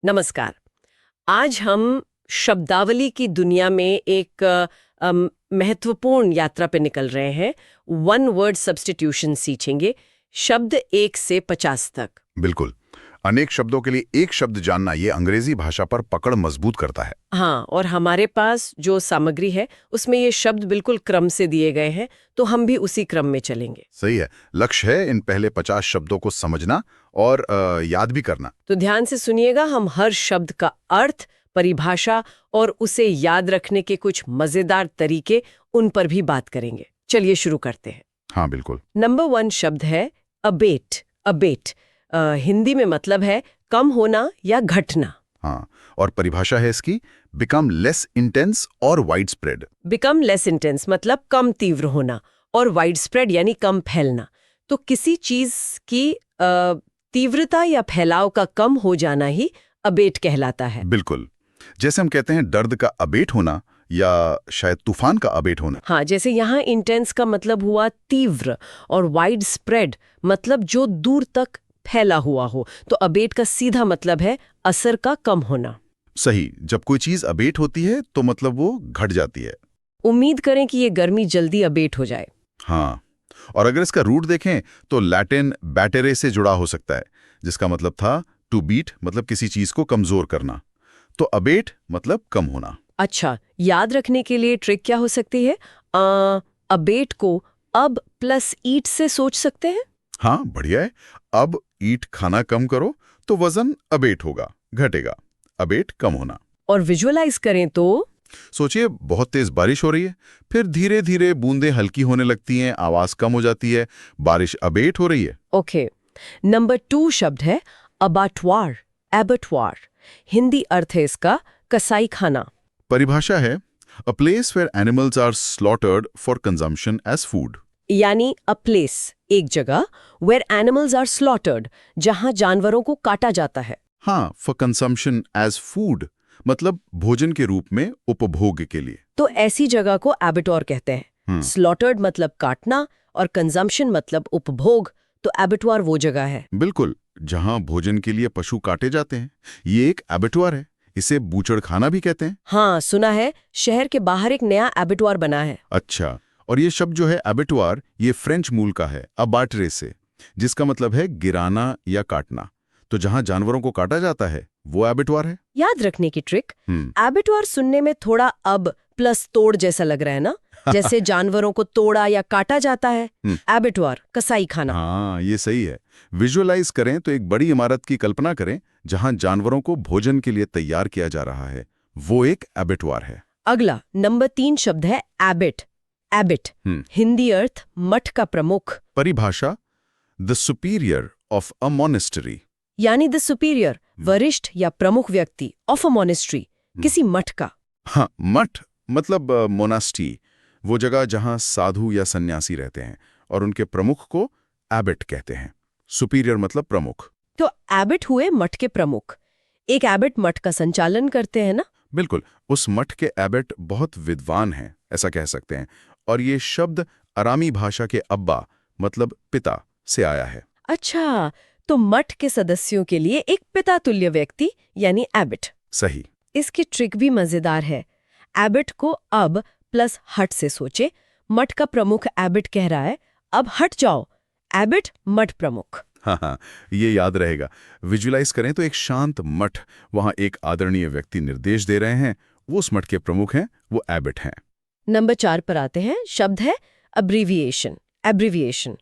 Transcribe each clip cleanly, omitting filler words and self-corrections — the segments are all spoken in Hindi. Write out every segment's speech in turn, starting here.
नमस्कार। आज हम शब्दावली की दुनिया में एक महत्वपूर्ण यात्रा पे निकल रहे हैं। वन वर्ड सब्स्टिट्यूशन सीखेंगे, शब्द 1 से 50 तक। बिल्कुल। अनेक शब्दों के लिए एक शब्द जानना ये अंग्रेजी भाषा पर पकड़ मजबूत करता है। हाँ, और हमारे पास जो सामग्री है उसमें ये शब्द बिल्कुल क्रम से दिए गए हैं, तो हम भी उसी क्रम में चलेंगे। सही है। लक्ष्य है इन पहले 50 शब्दों को समझना और याद भी करना। तो ध्यान से सुनिएगा, हम हर शब्द का अर्थ, परिभाषा और उसे याद रखने के कुछ मजेदार तरीके, उन पर भी बात करेंगे। चलिए शुरू करते हैं। हाँ बिल्कुल। नंबर 1 शब्द है अबेट। अबेट हिंदी में मतलब है कम होना या घटना। हाँ, और परिभाषा है इसकी बिकम लेस इंटेंस और wide spread. Become less intense मतलब कम तीव्र होना, और वाइड स्प्रेड यानी कम फैलना। तो किसी चीज की तीव्रता या फैलाव का कम हो जाना ही अबेट कहलाता है। बिल्कुल। जैसे हम कहते हैं दर्द का अबेट होना या शायद तूफान का अबेट होना। हाँ, जैसे यहाँ इंटेंस का मतलब हुआ तीव्र, और वाइड स्प्रेड मतलब जो दूर तक फैला हुआ हो। तो अबेट का सीधा मतलब है असर का कम होना। सही। जब कोई चीज अबेट होती है तो मतलब वो घट जाती है। उम्मीद करें कि ये गर्मी जल्दी अबेट हो जाए। हाँ, और अगर इसका रूट देखें तो लैटिन बैटेरे से जुड़ा हो सकता है, जिसका मतलब था टू बीट, मतलब किसी चीज को कमजोर करना। तो अबेट मतलब कम होना। अच्छा, याद रखने के लिए ट्रिक क्या हो सकती है? अबेट को अब प्लस ईट से सोच सकते हैं। हाँ बढ़िया है। अब ईट खाना कम करो तो वजन अबेट होगा, घटेगा। अबेट कम होना। और विजुअलाइज करें तो सोचिए बहुत तेज बारिश हो रही है, फिर धीरे धीरे बूंदें हल्की होने लगती हैं, आवाज कम हो जाती है, बारिश अबेट हो रही है। ओके। नंबर 2 शब्द है अबाटवार। एबटवार हिंदी अर्थ है इसका कसाई खाना। परिभाषा है a place where animals are slaughtered for consumption as food. यानी अ प्लेस, एक जगह, वेयर एनिमल्स आर स्लॉटर्ड, जहां जानवरों को काटा जाता है। हाँ, फॉर कंजम्पशन एज फूड मतलब भोजन के रूप में, उपभोग के लिए। तो ऐसी जगह को एबेटोर कहते हैं। स्लॉटर्ड मतलब काटना और कंजम्पशन मतलब उपभोग, तो एबेटोर वो जगह है। बिल्कुल, जहां भोजन के लिए पशु काटे जाते हैं, ये एक एबेटुआर है। इसे बूचड़खाना भी कहते हैं। हाँ, सुना है, शहर के बाहर एक नया एबेटोर बना है। अच्छा, और ये शब्द जो है एबेटुआर, ये फ्रेंच मूल का है, अबाटरे से, जिसका मतलब है गिराना या काटना। तो जहां जानवरों को काटा जाता है वो एबेटुआर है। याद रखने की ट्रिक, एबेटोर सुनने में थोड़ा अब प्लस तोड़ जैसा लग रहा है ना? जैसे जानवरों को तोड़ा या काटा जाता है। एबेटोर कसाई खाना। हाँ, ये सही है। विजुअलाइज करें तो एक बड़ी इमारत की कल्पना करें जहां जानवरों को भोजन के लिए तैयार किया जा रहा है, वो एक एबेटुआर है। अगला नंबर 3 शब्द है एबिट। एबिट हिंदी अर्थ मठ का प्रमुख। परिभाषा the superior of a monastery. यानी द सुपीरियर, वरिष्ठ या प्रमुख व्यक्ति, ऑफ अ मोनेस्ट्री, किसी मठ का। हाँ, मठ मतलब मोनास्टी, वो जगह जहां साधु या सन्यासी रहते हैं, और उनके प्रमुख को एबेट कहते हैं। सुपीरियर मतलब प्रमुख। तो एबिट हुए मठ के प्रमुख। एक एबिट मठ का संचालन करते हैं ना? बिल्कुल, उस मठ के एबेट बहुत विद्वान हैं, ऐसा कह सकते हैं। और ये शब्द अरामी भाषा के अब्बा मतलब पिता से आया है। अच्छा, तो मठ के सदस्यों के लिए एक पिता तुल्य व्यक्ति यानी एबिट। सही। इसकी ट्रिक भी मजेदार है। एबिट को अब प्लस हट से सोचे। मठ का प्रमुख एबिट कह रहा है अब हट जाओ, एबिट मठ प्रमुख। हाँ हाँ, ये याद रहेगा। विजुअलाइज करें तो एक शांत मठ, वहां एक आदरणीय व्यक्ति निर्देश दे रहे हैं, वो उस मठ के प्रमुख हैं, वो एबिट हैं। नंबर 4 पर आते हैं। शब्द है अब्रीविएशन। एब्रीविएशन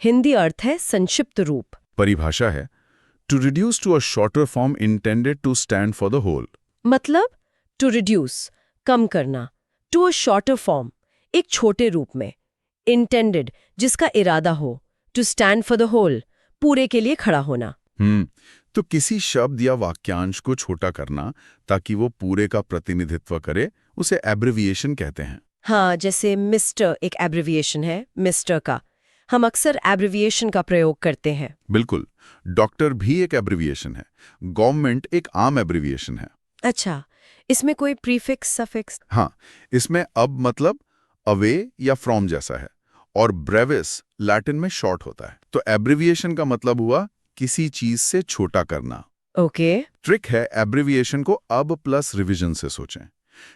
हिंदी अर्थ है संक्षिप्त रूप। परिभाषा है to reduce to a shorter form intended to stand for the whole. मतलब टू रिड्यूस कम करना, टू अ शॉर्टर फॉर्म एक छोटे रूप में, इंटेंडेड जिसका इरादा हो, to stand for the whole पूरे के लिए खड़ा होना। तो किसी शब्द या वाक्यांश को छोटा करना ताकि वो पूरे का प्रतिनिधित्व करे, उसे एब्रिविएशन कहते हैं। हाँ, जैसे मिस्टर एक एब्रिविएशन है, मिस्टर का। हम अक्सर एब्रिविएशन का प्रयोग करते हैं। बिल्कुल, डॉक्टर भी एक एब्रिविएशन है। गवर्नमेंट एक आम एब्रिविएशन है। अच्छा, इसमें कोई प्रीफिक्स सफिक्स? हाँ, इसमें अब मतलब अवे या फ्रॉम जैसा है, और ब्रेविस लैटिन में शॉर्ट होता है। तो एब्रिविएशन का मतलब हुआ किसी चीज से छोटा करना। ओके। ट्रिक है एब्रिविएशन को अब प्लस रिवीजन से सोचें।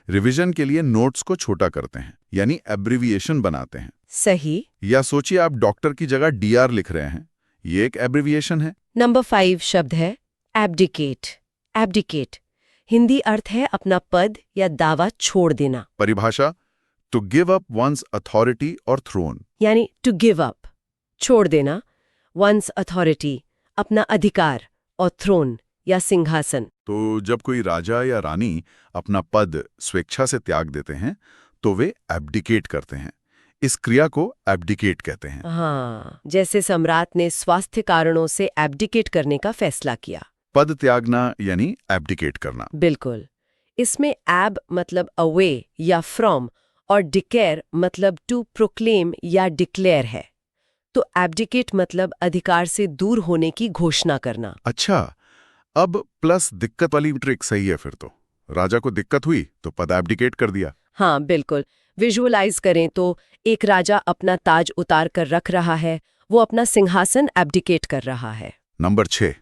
रिवीजन के लिए नोट्स को छोटा करते हैं, यानी एब्रिविएशन बनाते हैं। सही। या सोचिए आप डॉक्टर की जगह डीआर लिख रहे हैं, ये एक एब्रिविएशन है। नंबर 5 शब्द है एब्डिकेट। एब्डिकेट हिंदी अर्थ है अपना पद या दावा छोड़ देना। परिभाषा, to give up one's authority और थ्रोन। यानी टू गिव अप छोड़ देना, वंस अथॉरिटी अपना अधिकार, और थ्रोन या सिंहासन। तो जब कोई राजा या रानी अपना पद स्वेच्छा से त्याग देते हैं तो वे एब्डिकेट करते हैं। इस क्रिया को एब्डिकेट कहते हैं। हाँ, जैसे सम्राट ने स्वास्थ्य कारणों से एब्डिकेट करने का फैसला किया। पद त्यागना यानी एब्डिकेट करना। बिल्कुल। इसमें एब मतलब अवे या फ्रॉम और डिकेयर मतलब टू प्रोक्लेम या डिक्लेयर है। तो एब्डिकेट मतलब अधिकार से दूर होने की घोषणा करना। अच्छा, अब प्लस दिक्कत वाली ट्रिक सही है फिर तो। राजा को दिक्कत हुई तो पद एब्डिकेट कर दिया। हाँ बिल्कुल। विजुअलाइज करें तो एक राजा अपना ताज उतार कर रख रहा है, वो अपना सिंहासन एब्डिकेट कर रहा है। नंबर 6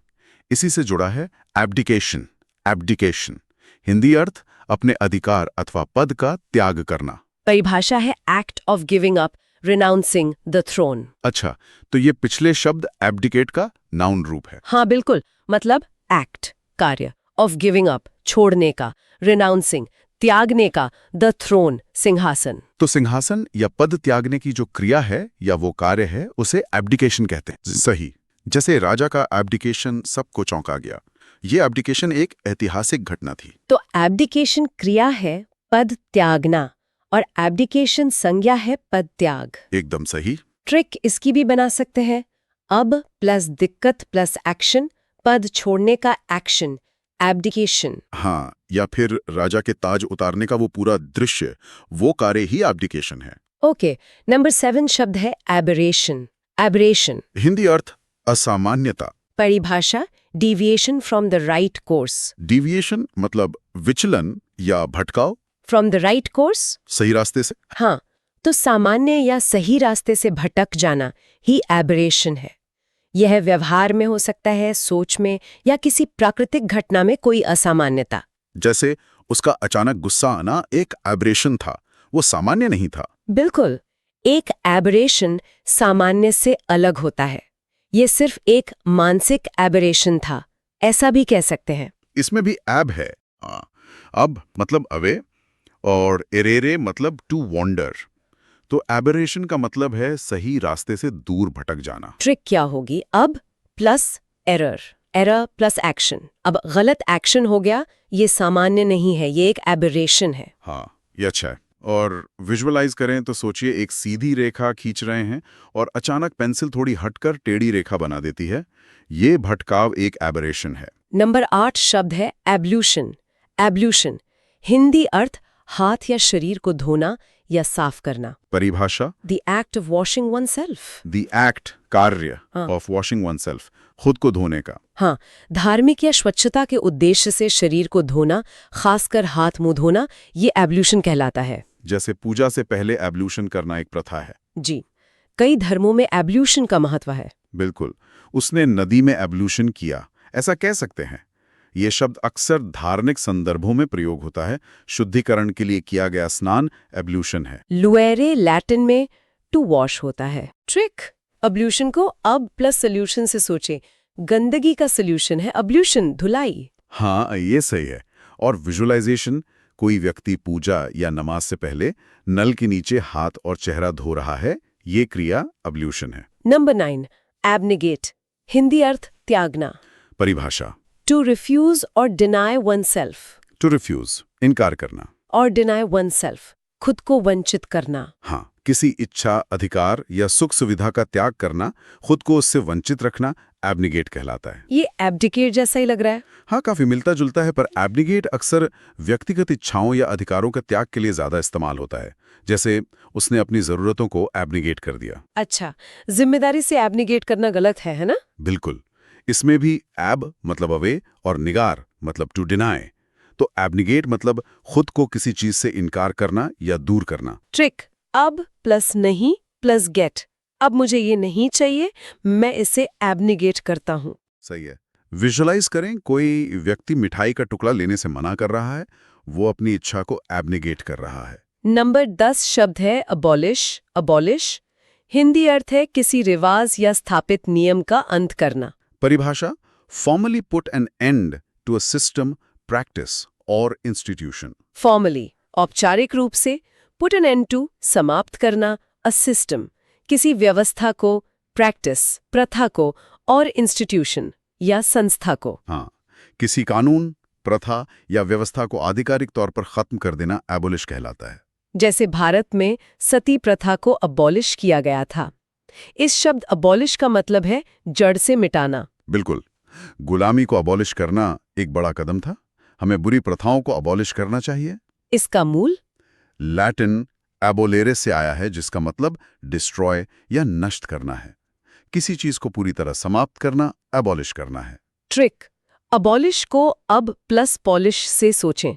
इसी से जुड़ा है एब्डिकेशन। एब्डिकेशन हिंदी अर्थ अपने अधिकार अथवा पद का त्याग करना। परिभाषा है act of giving up, renouncing the throne. अच्छा, तो ये पिछले शब्द एब्डिकेट का नाउन रूप है। हाँ बिल्कुल, मतलब एक्ट कार्य, ऑफ गिविंग अप छोड़ने का, रिनाउंसिंग त्यागने का, द थ्रोन सिंहासन। तो सिंहासन या पद त्यागने की जो क्रिया है या वो कार्य है उसे एब्डिकेशन कहते हैं। सही। जैसे राजा का एब्डिकेशन सबको चौंका गया। ये एब्डिकेशन एक ऐतिहासिक घटना थी। तो एब्डिकेशन क्रिया है पद त्यागना और एब्डिकेशन संज्ञा है पद त्याग। एकदम सही। ट्रिक इसकी भी बना सकते हैं, अब प्लस दिक्कत प्लस एक्शन, पद छोड़ने का एक्शन, एब्डिकेशन। हाँ, या फिर राजा के ताज उतारने का वो पूरा दृश्य, वो कार्य ही एब्डिकेशन है। ओके। नंबर 7 शब्द है एबरेशन। एबरेशन हिंदी अर्थ असामान्यता। परिभाषा deviation from the right course. Deviation मतलब विचलन या भटकाव। फ्रॉम द राइट कोर्स, सही रास्ते से। हाँ, तो सामान्य या सही रास्ते से भटक जाना ही एबरेशन है। यह व्यवहार में हो सकता है, सोच में, या किसी प्राकृतिक घटना में कोई असामान्यता। जैसे उसका अचानक गुस्सा आना एक एबरेशन था, वो सामान्य नहीं था। बिल्कुल, एक एबरेशन सामान्य से अलग होता है। ये सिर्फ एक मानसिक एबरेशन था, ऐसा भी कह सकते हैं। इसमें भी एब है। अब मतलब अवे और एरेरे मतलब टू वॉन्डर। तो एबरेशन का मतलब है सही रास्ते से दूर भटक जाना। ट्रिक क्या होगी? अब plus error, error plus action. अब गलत एक्शन हो गया, ये सामान्य नहीं है, ये एक एबरेशन है। हाँ, ये अच्छा है। और विजुअलाइज करें तो सोचिए एक सीधी रेखा खींच रहे हैं और अचानक पेंसिल थोड़ी हटकर टेढ़ी रेखा बना देती है। ये भटकाव एक एबरेशन है। नंबर 8 शब्द है एब्ल्यूशन। एब्ल्यूशन हिंदी अर्थ हाथ या शरीर को धोना या साफ करना। परिभाषा the act of washing one self. The act कार्य हाँ। ऑफ वॉशिंग वन सेल्फ, खुद को धोने का। हाँ, धार्मिक या स्वच्छता के उद्देश्य से शरीर को धोना, खासकर हाथ मुंह धोना, ये एब्ल्यूशन कहलाता है। जैसे पूजा से पहले एब्ल्यूशन करना एक प्रथा है। जी, कई धर्मों में एब्ल्यूशन का महत्व है। बिल्कुल, उसने नदी में एब्ल्यूशन किया, ऐसा कह सकते हैं। ये शब्द अक्सर धार्मिक संदर्भों में प्रयोग होता है। शुद्धिकरण के लिए किया गया स्नान एब्ल्यूशन है। लुएरे लैटिन में टू वॉश होता है। ट्रिक, एब्ल्यूशन को अब प्लस सोल्यूशन से सोचें। गंदगी का सोल्यूशन है एब्ल्यूशन, धुलाई। हाँ, ये सही है। और विजुअलाइजेशन, कोई व्यक्ति पूजा या नमाज से पहले नल के नीचे हाथ और चेहरा धो रहा है, ये क्रिया एब्ल्यूशन है। नंबर 9 एबनेगेट हिंदी अर्थ त्यागना। परिभाषा टू रिफ्यूज और deny oneself. To refuse इनकार करना, और डिनाई वन सेल्फ खुद को वंचित करना। हाँ, किसी इच्छा, अधिकार या सुख सुविधा का त्याग करना, खुद को उससे वंचित रखना एबनिगेट कहलाता है। ये एब्डिकेट जैसा ही लग रहा है। हाँ, काफी मिलता जुलता है, पर एबनिगेट अक्सर व्यक्तिगत इच्छाओं या अधिकारों का त्याग के लिए ज्यादा इस्तेमाल होता है। जैसे उसने अपनी जरूरतों को एबनिगेट कर दिया। अच्छा, जिम्मेदारी से एब्निगेट करना गलत है ना? बिल्कुल, इसमें भी एब मतलब अवे और निगार मतलब टू डिनाई। तो एबनिगेट मतलब खुद को किसी चीज से इनकार करना या दूर करना। ट्रिक, अब प्लस नहीं प्लस गेट। अब मुझे ये नहीं चाहिए, मैं इसे एबनिगेट करता हूँ। सही है। विजुअलाइज करें, कोई व्यक्ति मिठाई का टुकड़ा लेने से मना कर रहा है, वो अपनी इच्छा को एब्निगेट कर रहा है। नंबर 10 शब्द है अबॉलिश। अबॉलिश हिंदी अर्थ है किसी रिवाज या स्थापित नियम का अंत करना। परिभाषा, formally put an end to a system, practice और इंस्टीट्यूशन। फॉर्मली औपचारिक रूप से, पुट एन एंड टू समाप्त करना, अ सिस्टम किसी व्यवस्था को, प्रैक्टिस प्रथा को और इंस्टीट्यूशन या संस्था को। हाँ, किसी कानून, प्रथा या व्यवस्था को आधिकारिक तौर पर खत्म कर देना एबोलिश कहलाता है। जैसे भारत में सती प्रथा को अबॉलिश किया गया था। इस शब्द अबॉलिश का मतलब है जड़ से मिटाना। बिल्कुल, गुलामी को अबॉलिश करना एक बड़ा कदम था। हमें बुरी प्रथाओं को अबॉलिश करना चाहिए। इसका मूल लैटिन एबोलेरे से आया है, जिसका मतलब डिस्ट्रॉय या नष्ट करना है। किसी चीज को पूरी तरह समाप्त करना, एबॉलिश करना है। ट्रिक, अबॉलिश को अब प्लस पॉलिश से सोचें।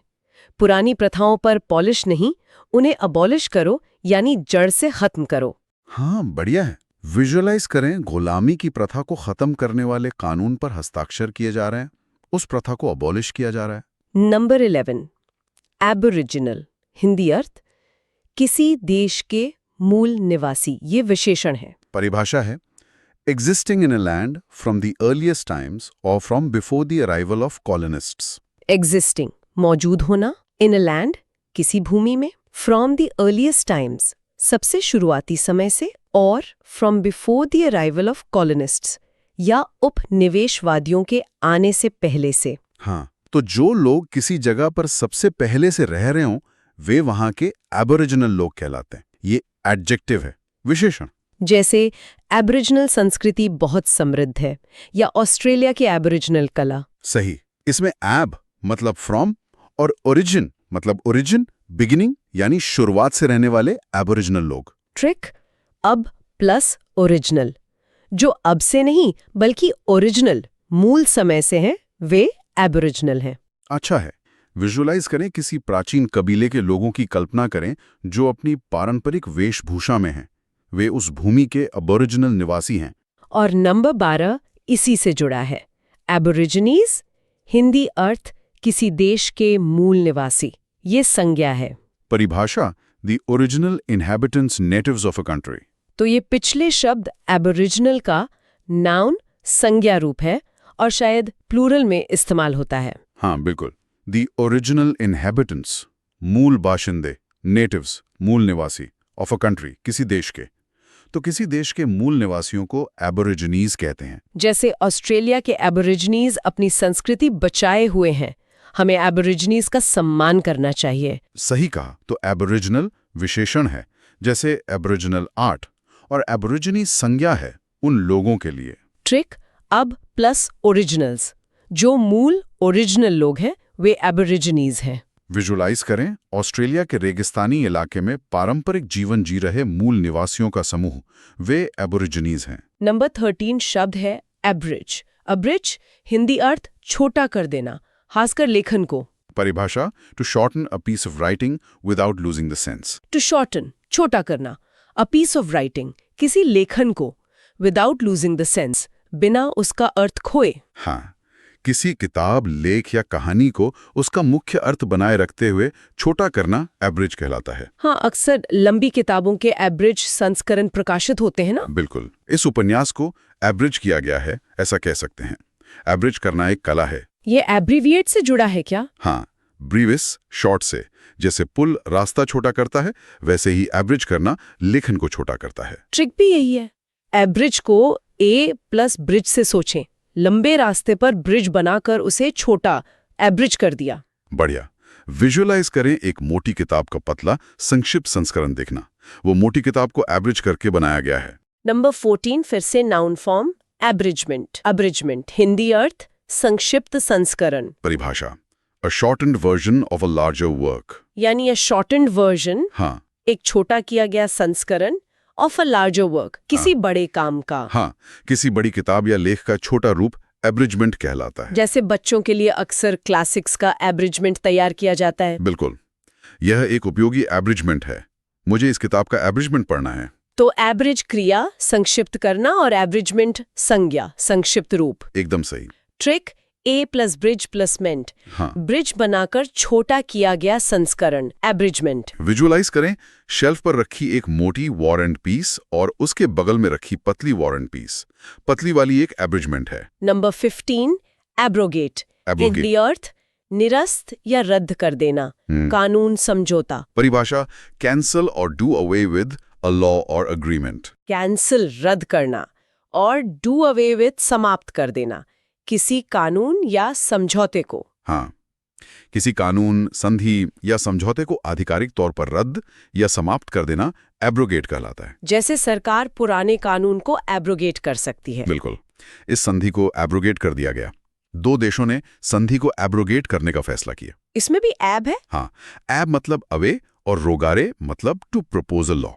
पुरानी प्रथाओं पर पॉलिश नहीं, उन्हें अबॉलिश करो यानी जड़ से खत्म करो। हाँ, बढ़िया है। विजुअलाइज करें, गुलामी की प्रथा को खत्म करने वाले कानून पर हस्ताक्षर किए जा रहे हैं, उस प्रथा को अबॉलिश किया जा रहा है। नंबर 11 एबोरिजिनल हिंदी अर्थ किसी देश के मूल निवासी, ये विशेषण है। परिभाषा है, existing in a land from the earliest times or from before the arrival of colonists. Existing मौजूद होना, इन अ लैंड किसी भूमि में, फ्रॉम द अर्लीस्ट टाइम्स सबसे शुरुआती समय से, और from before the arrival of colonists या उपनिवेशवादियों के आने से पहले से। हाँ, तो जो लोग किसी जगह पर सबसे पहले से रह रहे हों, वे वहां के एबोरिजिनल लोग कहलाते हैं। ये एडजेक्टिव है, विशेषण। जैसे एबोरिजिनल संस्कृति बहुत समृद्ध है, या ऑस्ट्रेलिया की एबोरिजिनल कला। सही, इसमें एब मतलब फ्रॉम और ओरिजिन मतलब ओरिजिन, बिगिनिंग यानी शुरुआत से रहने वाले एबोरिजिनल लोग। ट्रिक, अब प्लस ओरिजिनल, जो अब से नहीं बल्कि ओरिजिनल मूल समय से हैं, वे एबोरिजिनल हैं। अच्छा है। विजुअलाइज करें, किसी प्राचीन कबीले के लोगों की कल्पना करें जो अपनी पारंपरिक वेशभूषा में हैं। वे उस भूमि के अबोरिजिनल निवासी हैं। और नंबर 12 इसी से जुड़ा है। एबोरिजिनीज हिंदी अर्थ किसी देश के मूल निवासी, ये संज्ञा है। परिभाषा, the original inhabitants natives of a country. तो ये पिछले शब्द एबोरिजिनल का नाउन संज्ञा रूप है और शायद प्लूरल में इस्तेमाल होता है। हाँ, बिल्कुल। द ओरिजिनल इनहैबिटेंट्स मूल बाशिंदे, नेटिव्स मूल निवासी, ऑफ अ कंट्री किसी देश के। तो किसी देश के मूल निवासियों को एबोरिजिनीज कहते हैं। जैसे ऑस्ट्रेलिया के एबोरिजिनीज अपनी संस्कृति बचाए हुए हैं, हमें एबोरिजिनीज का सम्मान करना चाहिए। सही कहा। तो एबोरिजिनल विशेषण है, जैसे एबोरिजिनल आर्ट, और एबोरिजिनी संज्ञा है उन लोगों के लिए। ट्रिक, अब प्लस ओरिजिनल्स, जो मूल ओरिजिनल लोग हैं वे एबोरिजिनीज हैं। विजुअलाइज करें, ऑस्ट्रेलिया के रेगिस्तानी इलाके में पारंपरिक जीवन जी रहे मूल निवासियों का समूह, वे एबोरिजिनीज हैं। नंबर 13 शब्द है एब्रिज। अब्रिज हिंदी अर्थ छोटा कर देना, खासकर लेखन को। परिभाषा, to shorten a piece of writing without losing the sense. To shorten छोटा करना, अ पीस ऑफ राइटिंग किसी लेखन को, विदाउट लूजिंग द सेंस बिना उसका अर्थ खोए। हाँ, किसी किताब, लेख या कहानी को उसका मुख्य अर्थ बनाए रखते हुए छोटा करना एब्रिज कहलाता है। हाँ, अक्सर लंबी किताबों के एब्रिज संस्करण प्रकाशित होते हैं ना। बिल्कुल, इस उपन्यास को एब्रिज किया गया है, ऐसा कह सकते हैं। एब्रिज करना एक कला है। ये एब्रीविएट से जुड़ा है क्या? हाँ, ब्रीविस शॉर्ट से। जैसे पुल रास्ता छोटा करता है, वैसे ही एब्रिज करना लेखन को छोटा करता है। ट्रिक भी यही है। एब्रिज को ए प्लस ब्रिज से सोचें, लंबे रास्ते पर ब्रिज बनाकर उसे छोटा एब्रिज कर दिया। बढ़िया। विजुअलाइज करें, एक मोटी किताब का पतला संक्षिप्त संस्करण देखना। वो मोटी किताब को एब्रिज करके बनाया गया है। नंबर 14 फिर से noun form abridgement. Abridgement Hindi अर्थ संक्षिप्त संस्करण। परिभाषा, a shortened version of a larger work. यानी अ शॉर्टेंड वर्जन, हाँ, एक छोटा किया गया संस्करण, ऑफ अ लार्जर वर्क किसी बड़े काम का। हाँ, किसी बड़ी किताब या लेख का छोटा रूप एब्रिजमेंट कहलाता है। जैसे बच्चों के लिए अक्सर क्लासिक्स का एब्रिजमेंट तैयार किया जाता है। बिल्कुल, यह एक उपयोगी एब्रिजमेंट है। मुझे इस किताब का एब्रिजमेंट पढ़ना है। तो एब्रिज क्रिया संक्षिप्त करना और एब्रिजमेंट संज्ञा संक्षिप्त रूप। एकदम सही। Trick a plus bridge plus मेंट। हाँ। ब्रिज बनाकर छोटा किया गया संस्करण, एब्रिजमेंट। विजुअलाइज करें, शेल्फ पर रखी एक मोटी वॉर एंड पीस और उसके बगल में रखी पतली वॉर एंड पीस। पतली वाली एक एब्रिजमेंट है। Number 15 abrogate. Abrogate। हिंदी अर्थ निरस्त या रद्द कर देना, कानून समझौता। परिभाषा कैंसल और do away with a law और अग्रीमेंट। कैंसिल रद्द करना और डू अवे विद समाप्त कर देना, किसी कानून या समझौते को। हाँ, किसी कानून, संधि या समझौते को आधिकारिक तौर पर रद्द या समाप्त कर देना एब्रोगेट कहलाता है। जैसे सरकार पुराने कानून को एब्रोगेट कर सकती है। बिल्कुल। इस संधि को एब्रोगेट कर दिया गया। 2 देशों ने संधि को एब्रोगेट करने का फैसला किया। इसमें भी एब है। हाँ, एब मतलब अवे और रोगारे मतलब टू प्रपोजल लॉ।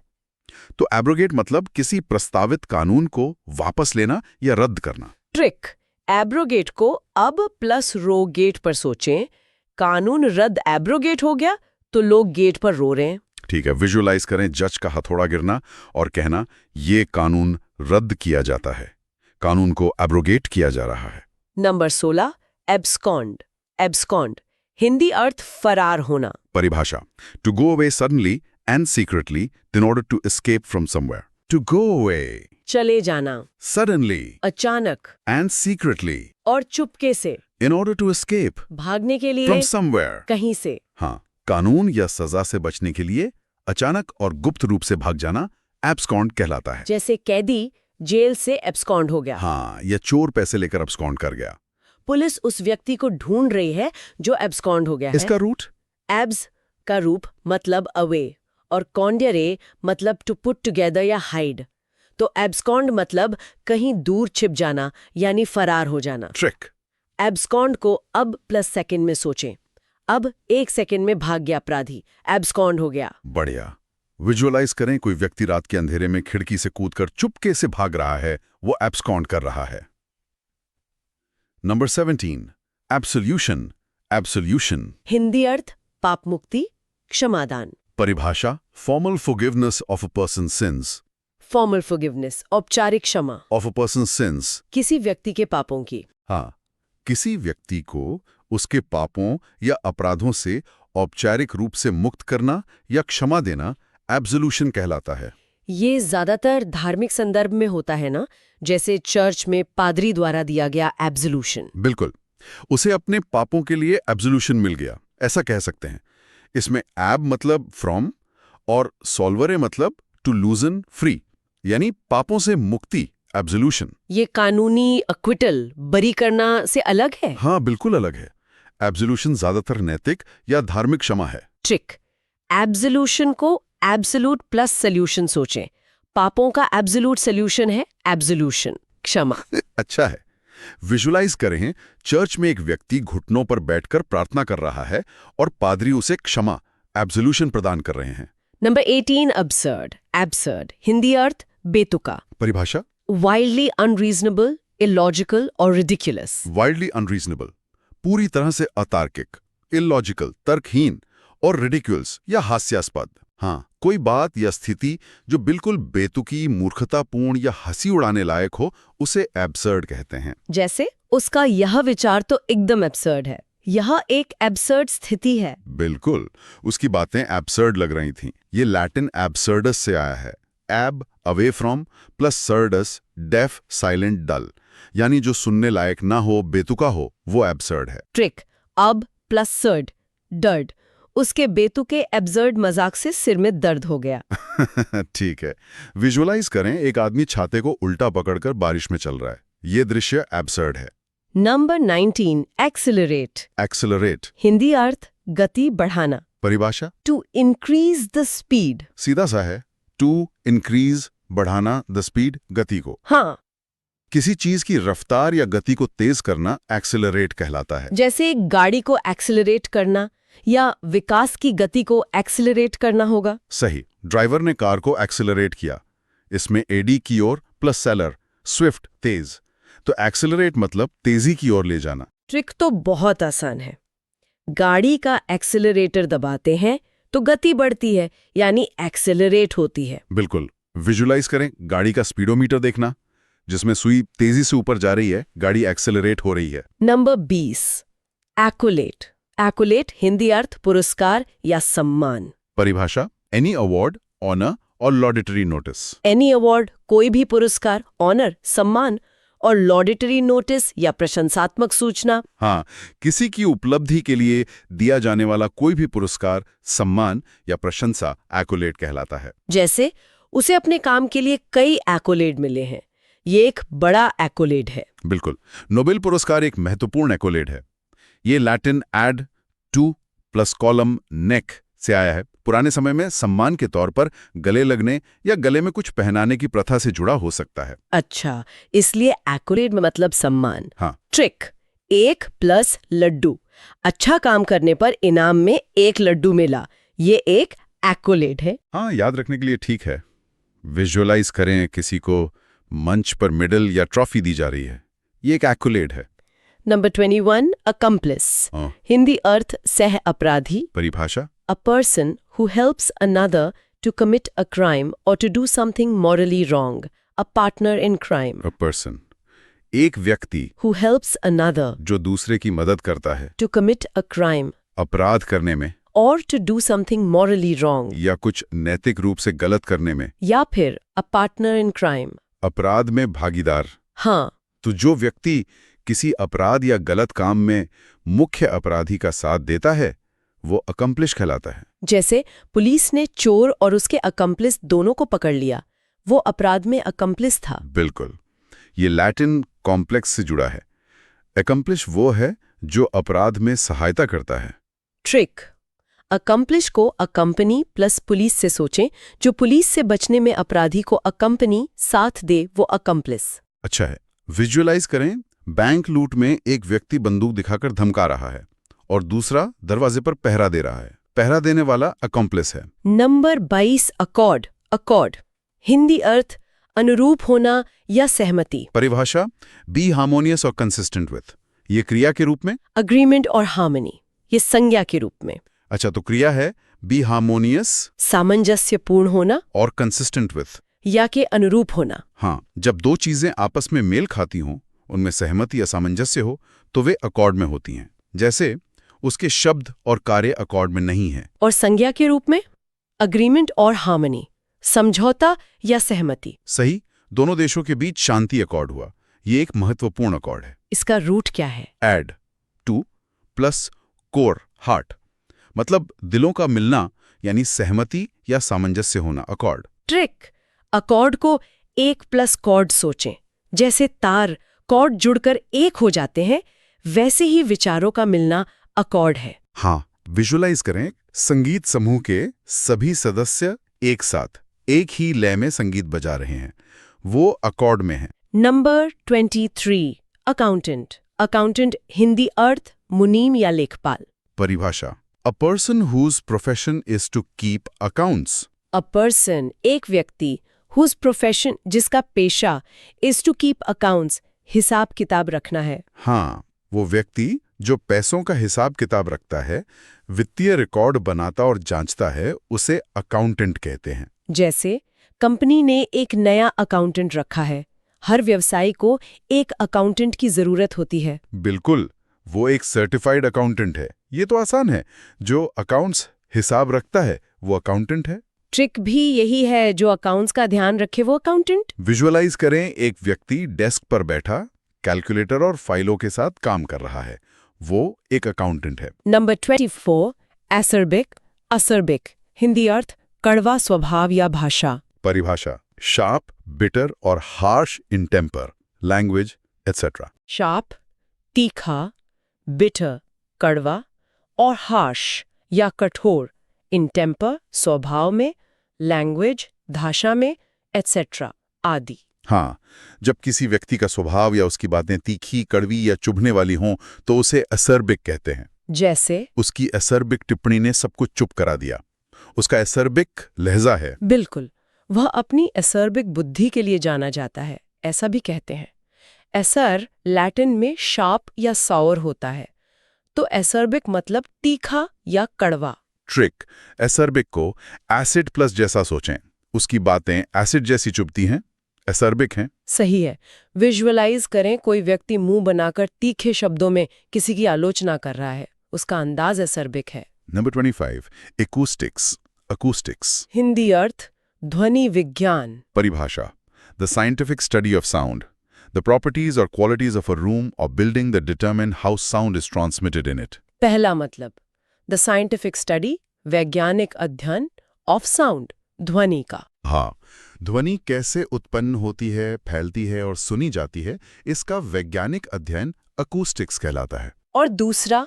तो एब्रोगेट मतलब किसी प्रस्तावित कानून को वापस लेना या रद्द करना। ट्रिक एब्रोगेट को अब प्लस रो गेट पर सोचें। कानून रद्द एब्रोगेट हो गया तो लोग गेट पर रो रहे हैं। ठीक है, विजुअलाइज करें जज का हथौड़ा गिरना और कहना ये कानून रद्द किया जाता है, कानून को एब्रोगेट किया जा रहा है। Number 16 abscond. एब्सकॉन्ड हिंदी अर्थ फरार होना। परिभाषा to go away suddenly and secretly in order to escape from somewhere. To go away चले जाना, सडनली अचानक एंड सीक्रेटली और चुपके से, इन ऑर्डर टू एस्केप भागने के लिए, फ्रॉम समवेयर, कहीं से। हाँ, कानून या सजा से बचने के लिए अचानक और गुप्त रूप से भाग जाना एब्सकॉन्ड कहलाता है। जैसे कैदी जेल से एब्सकॉन्ड हो गया। हाँ, या चोर पैसे लेकर एब्सकॉन्ड कर गया। पुलिस उस व्यक्ति को ढूंढ रही है जो एब्सकॉन्ड हो गया है। इसका रूट एब्स का रूप मतलब अवे और कॉन्डरे मतलब टू पुट टुगेदर या हाइड। तो एब्सकॉन्ड मतलब कहीं दूर छिप जाना यानी फरार हो जाना। ट्रिक एब्सकॉन्ड को अब प्लस सेकंड में सोचें। अब 1 सेकंड में भाग गया अपराधी, एब्सकॉन्ड हो गया। बढ़िया। विजुअलाइज करें कोई व्यक्ति रात के अंधेरे में खिड़की से कूदकर चुपके से भाग रहा है, वो एब्सकॉन्ड कर रहा है। Number 17 absolution. एब्सोल्यूशन हिंदी अर्थ पाप मुक्ति, क्षमादान। परिभाषा formal forgiveness of a person since. Formal forgiveness औपचारिक क्षमा, ऑफ अ पर्सन सिंस। किसी व्यक्ति के पापों की। हाँ, किसी व्यक्ति को उसके पापों या अपराधों से औपचारिक रूप से मुक्त करना या क्षमा देना एब्सोल्यूशन कहलाता है। ये ज्यादातर धार्मिक संदर्भ में होता है ना, जैसे चर्च में पादरी द्वारा दिया गया एब्सोल्यूशन। बिल्कुल, उसे अपने पापों के लिए एब्सोल्यूशन मिल गया, ऐसा कह सकते हैं। इसमें एब मतलब फ्रॉम और सॉल्वरे मतलब टू लूजन फ्री, यानी पापों से मुक्ति, एब्सोल्यूशन। ये कानूनी अक्विटल, बरी करना से अलग है। हाँ, बिल्कुल अलग है। एब्सोल्यूशन ज्यादातर नैतिक या धार्मिक क्षमा है। ट्रिक एब्सोल्यूशन को एब्सोल्यूट प्लस सॉल्यूशन सोचें। पापों का एब्सोल्यूट सॉल्यूशन है एब्सोल्यूशन, क्षमा। अच्छा है। विजुअलाइज करें, चर्च में एक व्यक्ति घुटनों पर बैठकर प्रार्थना कर रहा है और पादरी उसे क्षमा, एब्सोल्यूशन प्रदान कर रहे हैं। Number 18 absurd. एब्सर्ड हिंदी अर्थ बेतुका। परिभाषा वाइल्डली अनरीजनेबल, इलॉजिकल और रिडिकुलस। वाइल्डली अनरीजनेबल पूरी तरह से अतार्किक, इलॉजिकल तर्कहीन और रिडिक्यूल्स या हास्यास्पद। हाँ, कोई बात या स्थिति जो बिल्कुल बेतुकी, मूर्खतापूर्ण या हंसी उड़ाने लायक हो, उसे एब्सर्ड कहते हैं। जैसे उसका यह विचार तो एकदम एब्सर्ड है, यह एक एब्सर्ड स्थिति है। बिल्कुल, उसकी बातें एब्सर्ड लग रही थीं। ये लैटिन एब्सर्डस से आया है। Ab away from plus surdus, deaf, silent, dull, यानी जो सुनने लायक ना हो, बेतुका हो, वो एब्सर्ड है। ट्रिक अब प्लस सर्ड, डर्ड। उसके बेतुके एब्सर्ड मजाक से सिर में दर्द हो गया। ठीक है। विजुअलाइज करें, एक आदमी छाते को उल्टा पकड़कर बारिश में चल रहा है। ये दृश्य एब्सर्ड है। Number 19 accelerate. एक्सेलरेट हिंदी अर्थ गति बढ़ाना। परिभाषा टू इंक्रीज द स्पीड। सीधा सा है, टू इंक्रीज, बढ़ाना, द स्पीड, गति को। हाँ, किसी चीज की रफ्तार या गति को तेज करना एक्सेलरेट कहलाता है। जैसे एक गाड़ी को एक्सिलरेट करना या विकास की गति को एक्सिलरेट करना होगा। सही। ड्राइवर ने कार को एक्सेलरेट किया। इसमें एडी की ओर प्लस सेलर, स्विफ्ट, तेज। तो एक्सेलरेट मतलब तेजी की ओर ले जाना। ट्रिक तो बहुत आसान है। गाड़ी का एक्सेलरेटर दबाते हैं तो गति बढ़ती है, यानी एक्सेलरेट होती है। बिल्कुल। विजुअलाइज करें, गाड़ी का स्पीडोमीटर देखना। जिसमें सुई तेजी से ऊपर जा रही है, गाड़ी एक्सेलरेट हो रही है। नंबर 20 एक्कोलेट। एक्कोलेट हिंदी अर्थ पुरस्कार या सम्मान। परिभाषा एनी अवार्ड, ऑनर और लॉडेटरी नोटिस। एनी अवार्ड कोई भी पुरस्कार, ऑनर सम्मान, और लॉडेटरी नोटिस या प्रशंसात्मक सूचना। हाँ, किसी की उपलब्धि के लिए दिया जाने वाला कोई भी पुरस्कार, सम्मान या प्रशंसा एक्कोलेट कहलाता है। जैसे उसे अपने काम के लिए कई एक्कोलेट मिले हैं, ये एक बड़ा एक्कोलेट है। बिल्कुल, नोबेल पुरस्कार एक महत्वपूर्ण एक्कोलेट है। ये Latin ad to plus collum neck से आया है। पुराने समय में सम्मान के तौर पर गले लगने या गले में कुछ पहनाने की प्रथा से जुड़ा हो सकता है। अच्छा, इसलिए एक्कोलेट में मतलब सम्मान। हाँ। ट्रिक 1 प्लस लड्डू। अच्छा काम करने पर इनाम में 1 लड्डू मिला, ये एक एक्कोलेट है। हाँ, याद रखने के लिए ठीक है। विजुअलाइज करें किसी को मंच पर मेडल या ट्रॉफी दी जा रही है, ये एक एक्कोलेट है। Number 21 accomplish. हिंदी अर्थ सह अपराधी। परिभाषा A person who helps another to commit a crime or to do something morally wrong. A partner in crime. A person एक व्यक्ति Who helps another जो दूसरे की मदद करता है to commit a crime अपराध करने में or to do something morally wrong. या कुछ नैतिक रूप से गलत करने में। या फिर a partner in crime. अपराध में भागीदार। हाँ, तो जो व्यक्ति किसी अपराध या गलत काम में मुख्य अपराधी का साथ देता है वो अकम्प्लिश कहलाता है। जैसे पुलिस ने चोर और उसके अकम्प्लिस दोनों को पकड़ लिया, वो अपराध में अकम्प्लिस था। बिल्कुल, ये लैटिन कॉम्प्लेक्स से जुड़ा है। अकम्प्लिश वो है जो अपराध में सहायता करता है। ट्रिक अकम्प्लिश को अकम्पनी प्लस पुलिस से सोचें। जो पुलिस से बचने में अपराधी को अकम्पनी साथ दे वो अकम्प्लिस। अच्छा है, विजुअलाइज करें बैंक लूट में एक व्यक्ति बंदूक दिखाकर धमका रहा है और दूसरा दरवाजे पर पहरा दे रहा है। पहरा देने वाला अकम्प्लिस है। Number 22 accord. अकॉर्ड हिंदी अर्थ अनुरूप होना या सहमति। परिभाषा बी हार्मोनियस और कंसिस्टेंट विथ। ये क्रिया के रूप में। अग्रीमेंट और हार्मनी ये संज्ञा के रूप में। अच्छा, तो क्रिया है बी हार्मोनियस सामंजस्यपूर्ण होना और कंसिस्टेंट विथ या के अनुरूप होना। हाँ, जब दो चीजें आपस में मेल खाती हों, उनमें सहमति या सामंजस्य हो तो वे अकॉर्ड में होती हैं। जैसे उसके शब्द और कार्य अकॉर्ड में नहीं है। और संज्ञा के रूप में अग्रीमेंट और हार्मनी समझौता या सहमति। सही, दोनों देशों के बीच शांति अकॉर्ड हुआ। ये एक महत्वपूर्ण अकॉर्ड है। इसका रूट क्या है? Ad to plus core heart, मतलब दिलों का मिलना यानी सहमति या सामंजस्य होना, अकॉर्ड। ट्रिक अकॉर्ड को 1 प्लस कॉर्ड सोचें। जैसे तार कॉर्ड जुड़कर एक हो जाते हैं, वैसे ही विचारों का मिलना अकॉर्ड है। हाँ, विजुअलाइज करें संगीत समूह के सभी सदस्य एक साथ एक ही लय में संगीत बजा रहे हैं, वो अकॉर्ड में है। Number 23 accountant. अकाउंटेंट हिंदी अर्थ मुनीम या लेखपाल। परिभाषा a person whose profession is to keep accounts. A person एक व्यक्ति हुज प्रोफेशन जिसका पेशा इज टू कीप अकाउंट्स हिसाब किताब रखना है। हाँ, वो व्यक्ति जो पैसों का हिसाब किताब रखता है, वित्तीय रिकॉर्ड बनाता और जांचता है, उसे अकाउंटेंट कहते हैं। जैसे कंपनी ने एक नया अकाउंटेंट रखा है। हर व्यवसायी को एक अकाउंटेंट की जरूरत होती है। बिल्कुल, वो एक सर्टिफाइड अकाउंटेंट है। ये तो आसान है, जो अकाउंट्स हिसाब रखता है वो अकाउंटेंट है। ट्रिक भी यही है, जो अकाउंट्स का ध्यान रखे वो अकाउंटेंट। विजुअलाइज करें एक व्यक्ति डेस्क पर बैठा कैलकुलेटर और फाइलों के साथ काम कर रहा है, वो एक अकाउंटेंट है। Number 24 acerbic. असर्बिक हिंदी अर्थ कड़वा स्वभाव या भाषा। परिभाषा शार्प, बिटर और harsh in temper, language etcetera. Sharp तीखा, बिटर कड़वा और हार्श या कठोर, इन टेम्पर स्वभाव में, लैंग्वेज भाषा में, एटसेट्रा आदि। हाँ, जब किसी व्यक्ति का स्वभाव या उसकी बातें तीखी, कड़वी या चुभने वाली हों तो उसे असर्बिक कहते हैं। जैसे उसकी असर्बिक टिप्पणी ने सब कुछ चुप करा दिया, उसका असर्बिक लहजा है। बिल्कुल, वह अपनी असर्बिक बुद्धि के लिए जाना जाता है, ऐसा भी कहते हैं। असर लैटिन में शार्प या सॉर होता है, तो असर्बिक मतलब तीखा या कड़वा। ट्रिक असर्बिक को एसिड प्लस जैसा सोचें। उसकी बातें एसिड जैसी चुभती हैं, एसर्बिक हैं। सही है। विजुअलाइज करें कोई व्यक्ति मुंह बनाकर तीखे शब्दों में किसी की आलोचना कर रहा है, उसका अंदाज एसर्बिक है। नंबर 25 एक्ूस्टिक्स। अकूस्टिक्स हिंदी अर्थ ध्वनि विज्ञान। परिभाषा The scientific study of sound. The properties or qualities of a room or building that determine how sound is transmitted in it. पहला मतलब द साइंटिफिक स्टडी वैज्ञानिक अध्ययन ऑफ साउंड ध्वनि का। हाँ, ध्वनि कैसे उत्पन्न होती है, फैलती है और सुनी जाती है, इसका वैज्ञानिक अध्ययन अकूस्टिक्स कहलाता है। और दूसरा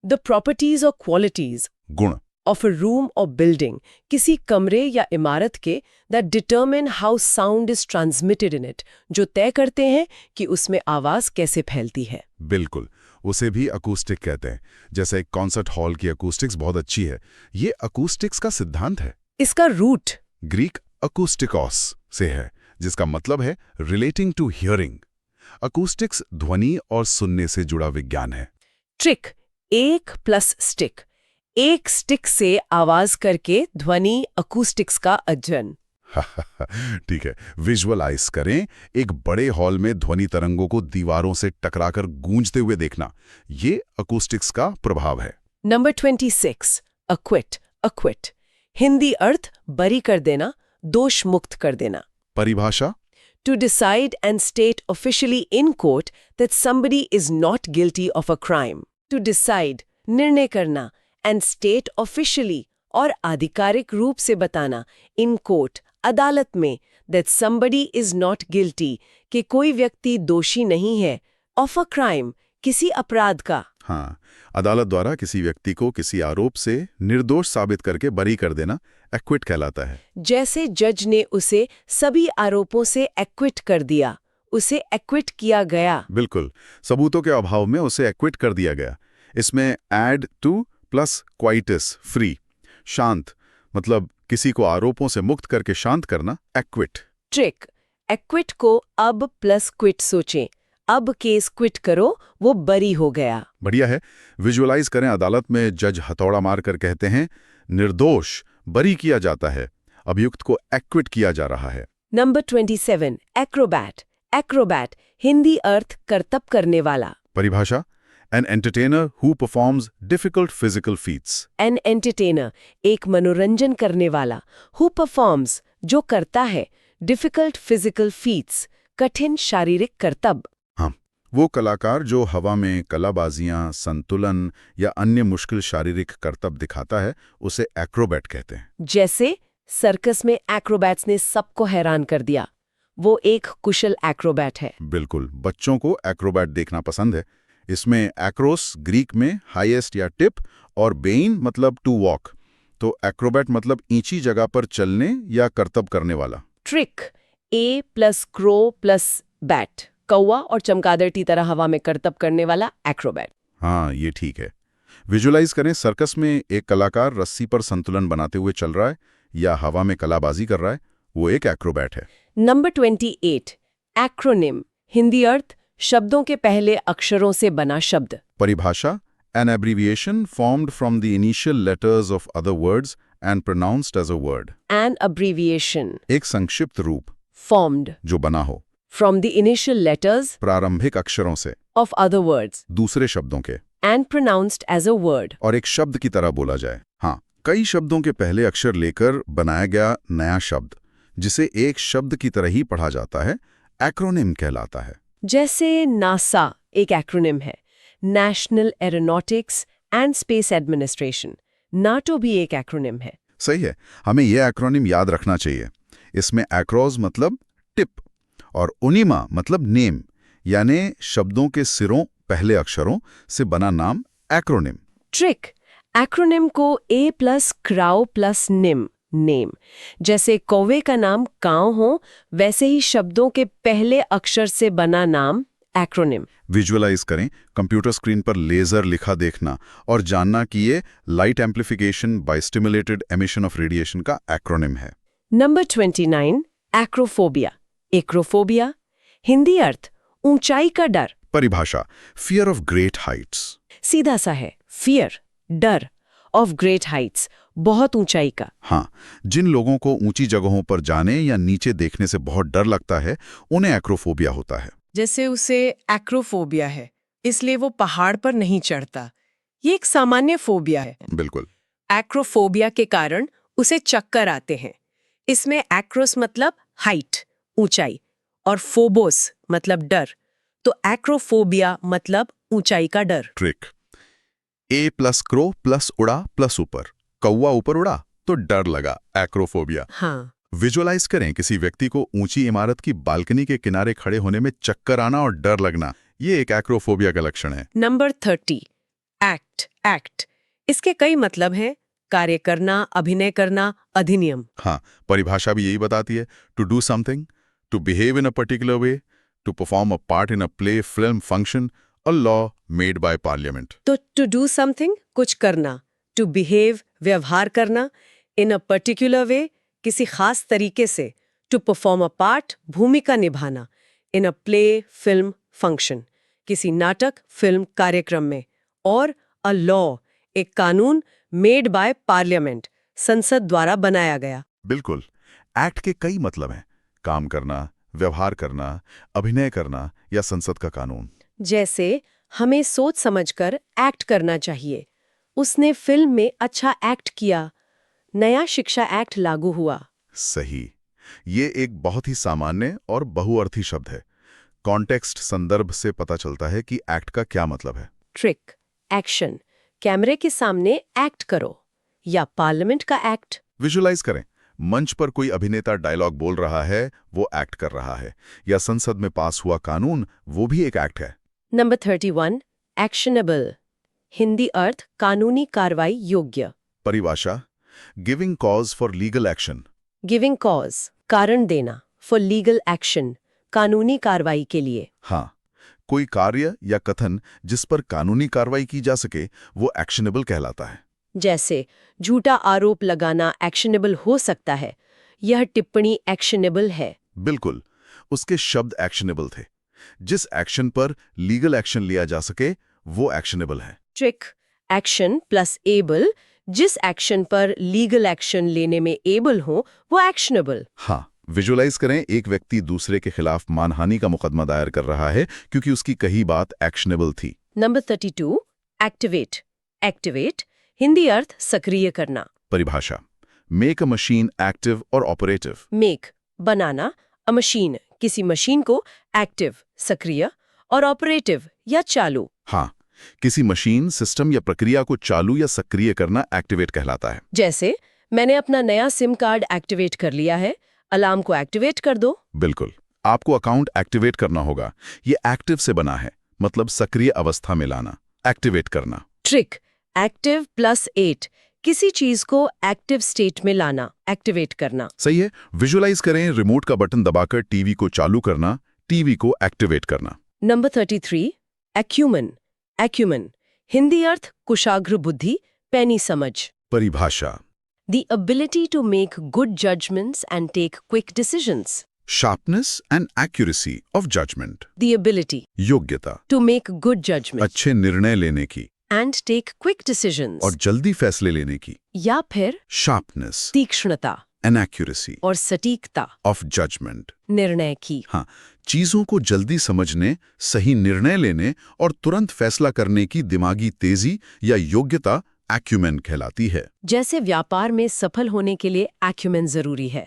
द प्रॉपर्टीज और क्वालिटीज गुण ऑफ अ रूम और बिल्डिंग, किसी कमरे या इमारत के that determine how sound is transmitted in it, जो तय करते हैं कि उसमें आवाज कैसे फैलती है। बिल्कुल, उसे भी अकूस्टिक कहते हैं। जैसे एक कॉन्सर्ट हॉल की अकूस्टिक्स बहुत अच्छी है, ये अकूस्टिक्स का सिद्धांत है। इसका रूट ग्रीक अकूस्टिकॉस से है, जिसका मतलब है रिलेटिंग टू हियरिंग। अकूस्टिक्स ध्वनि और सुनने से जुड़ा विज्ञान है। ट्रिक एक प्लस स्टिक, एक स्टिक से आवाज करके ध्वनि अकूस्टिक्स का अध्ययन। ठीक है, विजुअलाइज करें एक बड़े हॉल में ध्वनि तरंगों को दीवारों से टकराकर गूंजते हुए देखना, ये अकूस्टिक्स का प्रभाव है। नंबर 26 अक्विट। अक्विट हिंदी अर्थ बरी कर देना, दोष मुक्त कर देना। परिभाषा To decide and state officially in court that somebody is not guilty of a crime. To decide निर्णय करना and state officially और आधिकारिक रूप से बताना in court अदालत में that somebody is not guilty कि कोई व्यक्ति दोषी नहीं है of a crime किसी अपराध का। हाँ, अदालत द्वारा किसी व्यक्ति को किसी आरोप से निर्दोष साबित करके बरी कर देना एक्विट कहलाता है। जैसे जज ने उसे सभी आरोपों से एक्विट कर दिया, उसे एक्विट किया गया। बिल्कुल, सबूतों के अभाव में उसे एक्विट कर दिया गया। इसमें एड टू प्लस क्वाइटिस फ्री, शांत मतलब किसी को आरोपों से मुक्त करके शांत करना, एक्विट। ट्रिक एक्विट को अब प्लस क्विट सोचें, अब केस क्विट करो, वो बरी हो गया। बढ़िया है। विजुअलाइज करें अदालत में जज हथौड़ा मारकर कहते हैं निर्दोष बरी किया जाता है, अभियुक्त को एक्विट किया जा रहा है। Number 27 acrobat. एक्रोबैट हिंदी अर्थ करतब करने वाला। परिभाषा an entertainer who performs difficult physical feats. An entertainer एक मनोरंजन करने वाला, हु परफॉर्म्स जो करता है, डिफिकल्ट फिजिकल फीट्स कठिन शारीरिक करतब। हाँ, वो कलाकार जो हवा में कलाबाजियां, संतुलन या अन्य मुश्किल शारीरिक करतब दिखाता है, उसे एक्रोबैट कहते हैं। जैसे सर्कस में एक्रोबैट्स ने सबको हैरान कर दिया, वो एक कुशल एक्रोबैट है। बिल्कुल, बच्चों को एक्रोबैट देखना पसंद है। इसमें एक्रोस ग्रीक में हाईएस्ट या टिप और बेइन मतलब टू वॉक, तो एक्रोबैट मतलब ऊंची जगह पर चलने या करतब करने वाला। Trick a plus crow plus bat, कौवा और चमगादड़ की तरह हवा में करतब करने वाला एक्रोबैट। हाँ, ये ठीक है। विजुअलाइज करें सर्कस में एक कलाकार रस्सी पर संतुलन बनाते हुए चल रहा है या हवा में कलाबाजी कर रहा है, वो एक एक्रोबैट है। नंबर 28 एक्रोनिम हिंदी अर्थ शब्दों के पहले अक्षरों से बना शब्द। परिभाषा an abbreviation formed from the initial letters of other words and pronounced as a word. An abbreviation एक संक्षिप्त रूप formed जो बना हो from the initial letters प्रारंभिक अक्षरों से of other words दूसरे शब्दों के and pronounced as a word और एक शब्द की तरह बोला जाए। हाँ, कई शब्दों के पहले अक्षर लेकर बनाया गया नया शब्द जिसे एक शब्द की तरह ही पढ़ा जाता है, एक्रोनिम कहलाता है। जैसे नासा एक एक्रोनिम है, national aeronautics and space administration. NATO भी एक एक्रोनिम है। सही है, हमें यह एक्रोनिम याद रखना चाहिए। इसमें एक्रोस मतलब टिप और उनिमा मतलब नेम, यानी शब्दों के सिरों पहले अक्षरों से बना नाम एक्रोनिम। ट्रिक एक्रोनिम को ए प्लस क्राउ प्लस निम नेम, जैसे कौवे का नाम काऊ हो, वैसे ही शब्दों के पहले अक्षर से बना नाम एक्रोनिम। विजुअलाइज करें कंप्यूटर स्क्रीन पर लेजर लिखा देखना और जानना कि ये light amplification by stimulated emission of radiation का एक्रोनिम है। Number 29 acrophobia. एक्रोफोबिया हिंदी अर्थ ऊंचाई का डर। परिभाषा फियर ऑफ ग्रेट हाइट्स। सीधा सा है, फियर डर ऑफ ग्रेट हाइट्स, बहुत ऊंचाई का। हाँ, जिन लोगों को ऊंची जगहों पर जाने या नीचे देखने से बहुत डर लगता है, उन्हें एक्रोफोबिया होता है। जैसे उसे एक्रोफोबिया है, इसलिए वो पहाड़ पर नहीं चढ़ता। ये एक सामान्य फोबिया है। बिल्कुल। एक्रोफोबिया के कारण उसे चक्कर आते हैं। इसमें एक्रोस मतलब हाइट, ऊंचाई, और फोबोस मतलब डर। तो एक्रोफोबिया मतलब ऊंचाई का डर। Trick a plus crow plus उड़ा प्लस ऊपर। कौवा ऊपर उड़ा तो डर लगा, एक्रोफोबिया। हाँ, विजुअलाइज करें किसी व्यक्ति को ऊंची इमारत की बालकनी के किनारे खड़े होने में चक्कर आना और डर लगना, ये एक एक्रोफोबिया का लक्षण है। Number 30, act. एक्ट इसके कई मतलब हैं। कार्य करना, अभिनय करना, अधिनियम। हाँ, परिभाषा भी यही बताती है, to do something, to behave in a particular way, to perform a part in a play, film, function, a law made by parliament. तो टू डू समथिंग कुछ करना, टू बिहेव व्यवहार करना, इन अ पर्टिकुलर वे किसी खास तरीके से, टू परफॉर्म अ पार्ट भूमिका निभाना, इन अ प्ले, फिल्म, फंक्शन किसी नाटक, फिल्म, कार्यक्रम में, और अ लॉ एक कानून, मेड बाय पार्लियामेंट संसद द्वारा बनाया गया। बिल्कुल। एक्ट के कई मतलब हैं, काम करना, व्यवहार करना, अभिनय करना या संसद का कानून। जैसे हमें सोच समझकर एक्ट करना चाहिए। उसने फिल्म में अच्छा एक्ट किया। नया शिक्षा एक्ट लागू हुआ। सही। ये एक बहुत ही सामान्य और बहुअर्थी शब्द है। कॉन्टेक्स्ट, संदर्भ से पता चलता है कि एक्ट का क्या मतलब है। ट्रिक, एक्शन, कैमरे के सामने एक्ट करो, या पार्लियामेंट का एक्ट। विजुअलाइज करें, मंच पर कोई अभिनेता डायलॉग बोल रहा है, वो एक्ट कर रहा है, या संसद में पास हुआ कानून, वो भी एक एक्ट है। Number 31, actionable. हिंदी अर्थ कानूनी कार्रवाई योग्य। परिभाषा, giving cause for legal action. Giving cause कारण देना, फॉर लीगल एक्शन कानूनी कार्रवाई के लिए। हाँ, कोई कार्य या कथन जिस पर कानूनी कार्रवाई की जा सके, वो एक्शनेबल कहलाता है। जैसे झूठा आरोप लगाना एक्शनेबल हो सकता है। यह टिप्पणी एक्शनेबल है। बिल्कुल, उसके शब्द एक्शनेबल थे। जिस एक्शन पर लीगल एक्शन लिया जा सके, वो एक्शनेबल है। ट्रिक, एक्शन प्लस एबल, जिस एक्शन पर लीगल एक्शन लेने में एबल हो वो एक्शनेबल। हाँ, विजुअलाइज करें, एक व्यक्ति दूसरे के खिलाफ मानहानि का मुकदमा दायर कर रहा है क्योंकि उसकी कही बात एक्शनेबल थी। Number 32, activate. एक्टिवेट हिंदी अर्थ सक्रिय करना। परिभाषा, मेक अ मशीन एक्टिव और ऑपरेटिव। मेक बनाना, अ मशीन किसी मशीन को, एक्टिव सक्रिय, और ऑपरेटिव या चालू। हाँ, किसी मशीन, सिस्टम या प्रक्रिया को चालू या सक्रिय करना एक्टिवेट कहलाता है। जैसे मैंने अपना नया सिम कार्ड एक्टिवेट कर लिया है, अलार्म को एक्टिवेट कर दो। बिल्कुल, आपको अकाउंट एक्टिवेट करना होगा। ये एक्टिव से बना है, मतलब सक्रिय अवस्था में लाना, एक्टिवेट करना। ट्रिक, एक्टिव प्लस 8, किसी चीज को एक्टिव स्टेट में लाना, एक्टिवेट करना। सही है। विजुअलाइज करें, रिमोट का बटन दबाकर टीवी को चालू करना, टीवी को एक्टिवेट करना। Number 33, acumen. एक्यूमन हिंदी अर्थ कुशाग्र बुद्धि, पैनी समझ। परिभाषा, The ability to make good judgments and take quick decisions. Sharpness and accuracy of judgement. The ability योग्यता, to make good judgments अच्छे निर्णय लेने की and take quick decisions. और जल्दी फैसले लेने की। या फिर शार्पनेस तीक्ष्णता एंड एक्यूरेसी और सटीकता ऑफ जजमेंट। निर्णय की। हाँ, चीजों को जल्दी समझने, सही निर्णय लेने और तुरंत फैसला करने की दिमागी तेजी या योग्यता एक्यूमेन कहलाती है। जैसे व्यापार में सफल होने के लिए एक्यूमेन जरूरी है,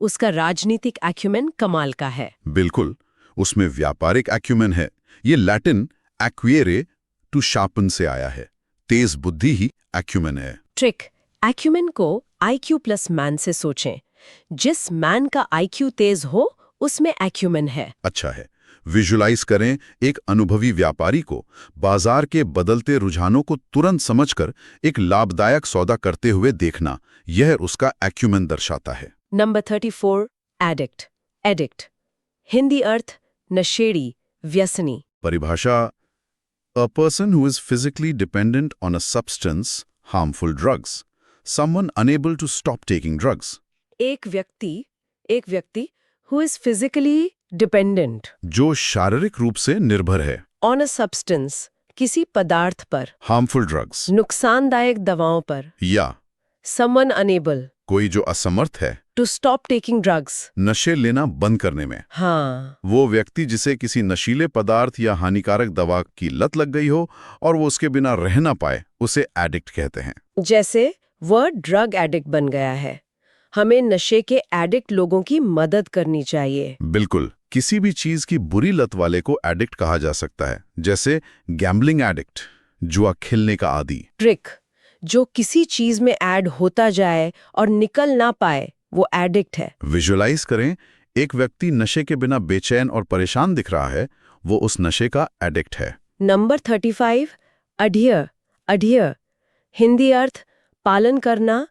उसका राजनीतिक एक्यूमेन कमाल का है। बिल्कुल, उसमें व्यापारिक एक्यूमेन है। ये लैटिन एक्वेरे टू शार्पन से आया है। तेज बुद्धि ही एक्यूमेन है। ट्रिक, एक्यूमेन को IQ प्लस मैन से सोचें। जिस मैन का IQ तेज हो उसमें एक्यूमेन है। अच्छा है। विजुअलाइज करें, एक अनुभवी व्यापारी को बाजार के बदलते रुझानों को तुरंत समझकर एक लाभदायक सौदा करते हुए देखना, यह उसका एक्यूमेन दर्शाता है। Number 34, addict. एडिक्ट हिंदी अर्थ नशेड़ी, व्यसनी। परिभाषा, a person who is physically dependent on a substance, harmful drugs, someone unable to stop taking drugs. एक व्यक्ति हु इज फिजिकली डिपेंडेंट जो शारीरिक रूप से निर्भर है, ऑन अ सब्सटेंस किसी पदार्थ पर, हार्मफुल ड्रग्स, नुकसानदायक दवाओं पर, या someone unable कोई जो असमर्थ है to stop taking drugs। नशे लेना बंद करने में। हाँ, वो व्यक्ति जिसे किसी नशीले पदार्थ या हानिकारक दवा की लत लग गई हो और वो उसके बिना रह ना पाए, उसे एडिक्ट कहते हैं। जैसे वह ड्रग एडिक्ट बन गया है। हमें नशे के एडिक्ट लोगों की मदद करनी चाहिए। बिल्कुल, किसी भी चीज की बुरी लत वाले को एडिक्ट कहा जा सकता है, जैसे गैम्बलिंग एडिक्ट, जुआ खेलने का आदी। ट्रिक, जो किसी चीज में ऐड होता जाए और निकल ना पाए, वो एडिक्ट है। विजुअलाइज करें, एक व्यक्ति नशे के बिना बेचैन और परेशान दिख रहा है, वो उस नशे का एडिक्ट है। Number 35, adhere. अडियर हिंदी अर्थ पालन करना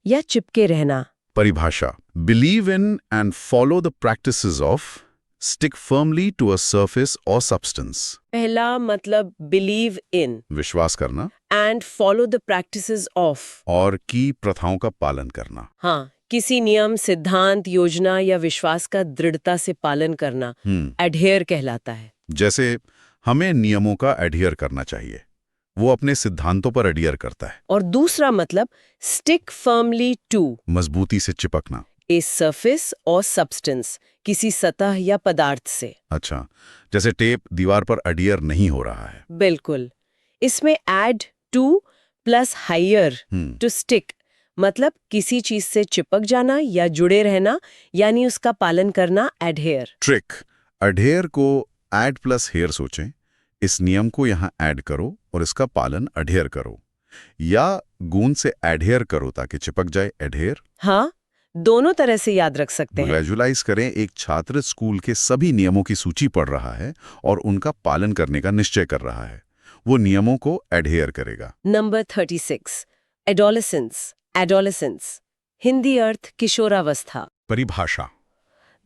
या चिपके रहना। परिभाषा, believe in and follow the practices of, stick firmly to a surface और सब्सटेंस। पहला मतलब बिलीव इन विश्वास करना and follow the practices of. और की प्रथाओं का पालन करना। हाँ, किसी नियम, सिद्धांत, योजना या विश्वास का दृढ़ता से पालन करना एडहेयर कहलाता है। जैसे हमें नियमों का एडहियर करना चाहिए, वो अपने सिद्धांतों पर एडहियर करता है। और दूसरा मतलब स्टिक फर्मली टू, मजबूती से चिपकना। ए सरफेस और सब्सटेंस, किसी सतह या पदार्थ से। अच्छा, जैसे टेप दीवार पर एडहियर नहीं हो रहा है। बिल्कुल। इसमें एड टू प्लस हायर टू स्टिक, मतलब किसी चीज से चिपक जाना या जुड़े रहना, यानी उसका पालन करना, एडहेयर। ट्रिक, एडहियर को एड प्लस हेयर सोचें, इस नियम को यहाँ ऐड करो और इसका पालन एडहियर करो, या गूंद से एडहियर करो ताकि चिपक जाए, एडहियर। हाँ, दोनों तरह से याद रख सकते हैं। विजुअलाइज करें, एक छात्र स्कूल के सभी नियमों की सूची पढ़ रहा है और उनका पालन करने का निश्चय कर रहा है। वो नियमों को एडहियर करेगा। Number 36, adolescence. एडोलेसेंस हिंदी अर्थ किशोरावस्था। परिभाषा,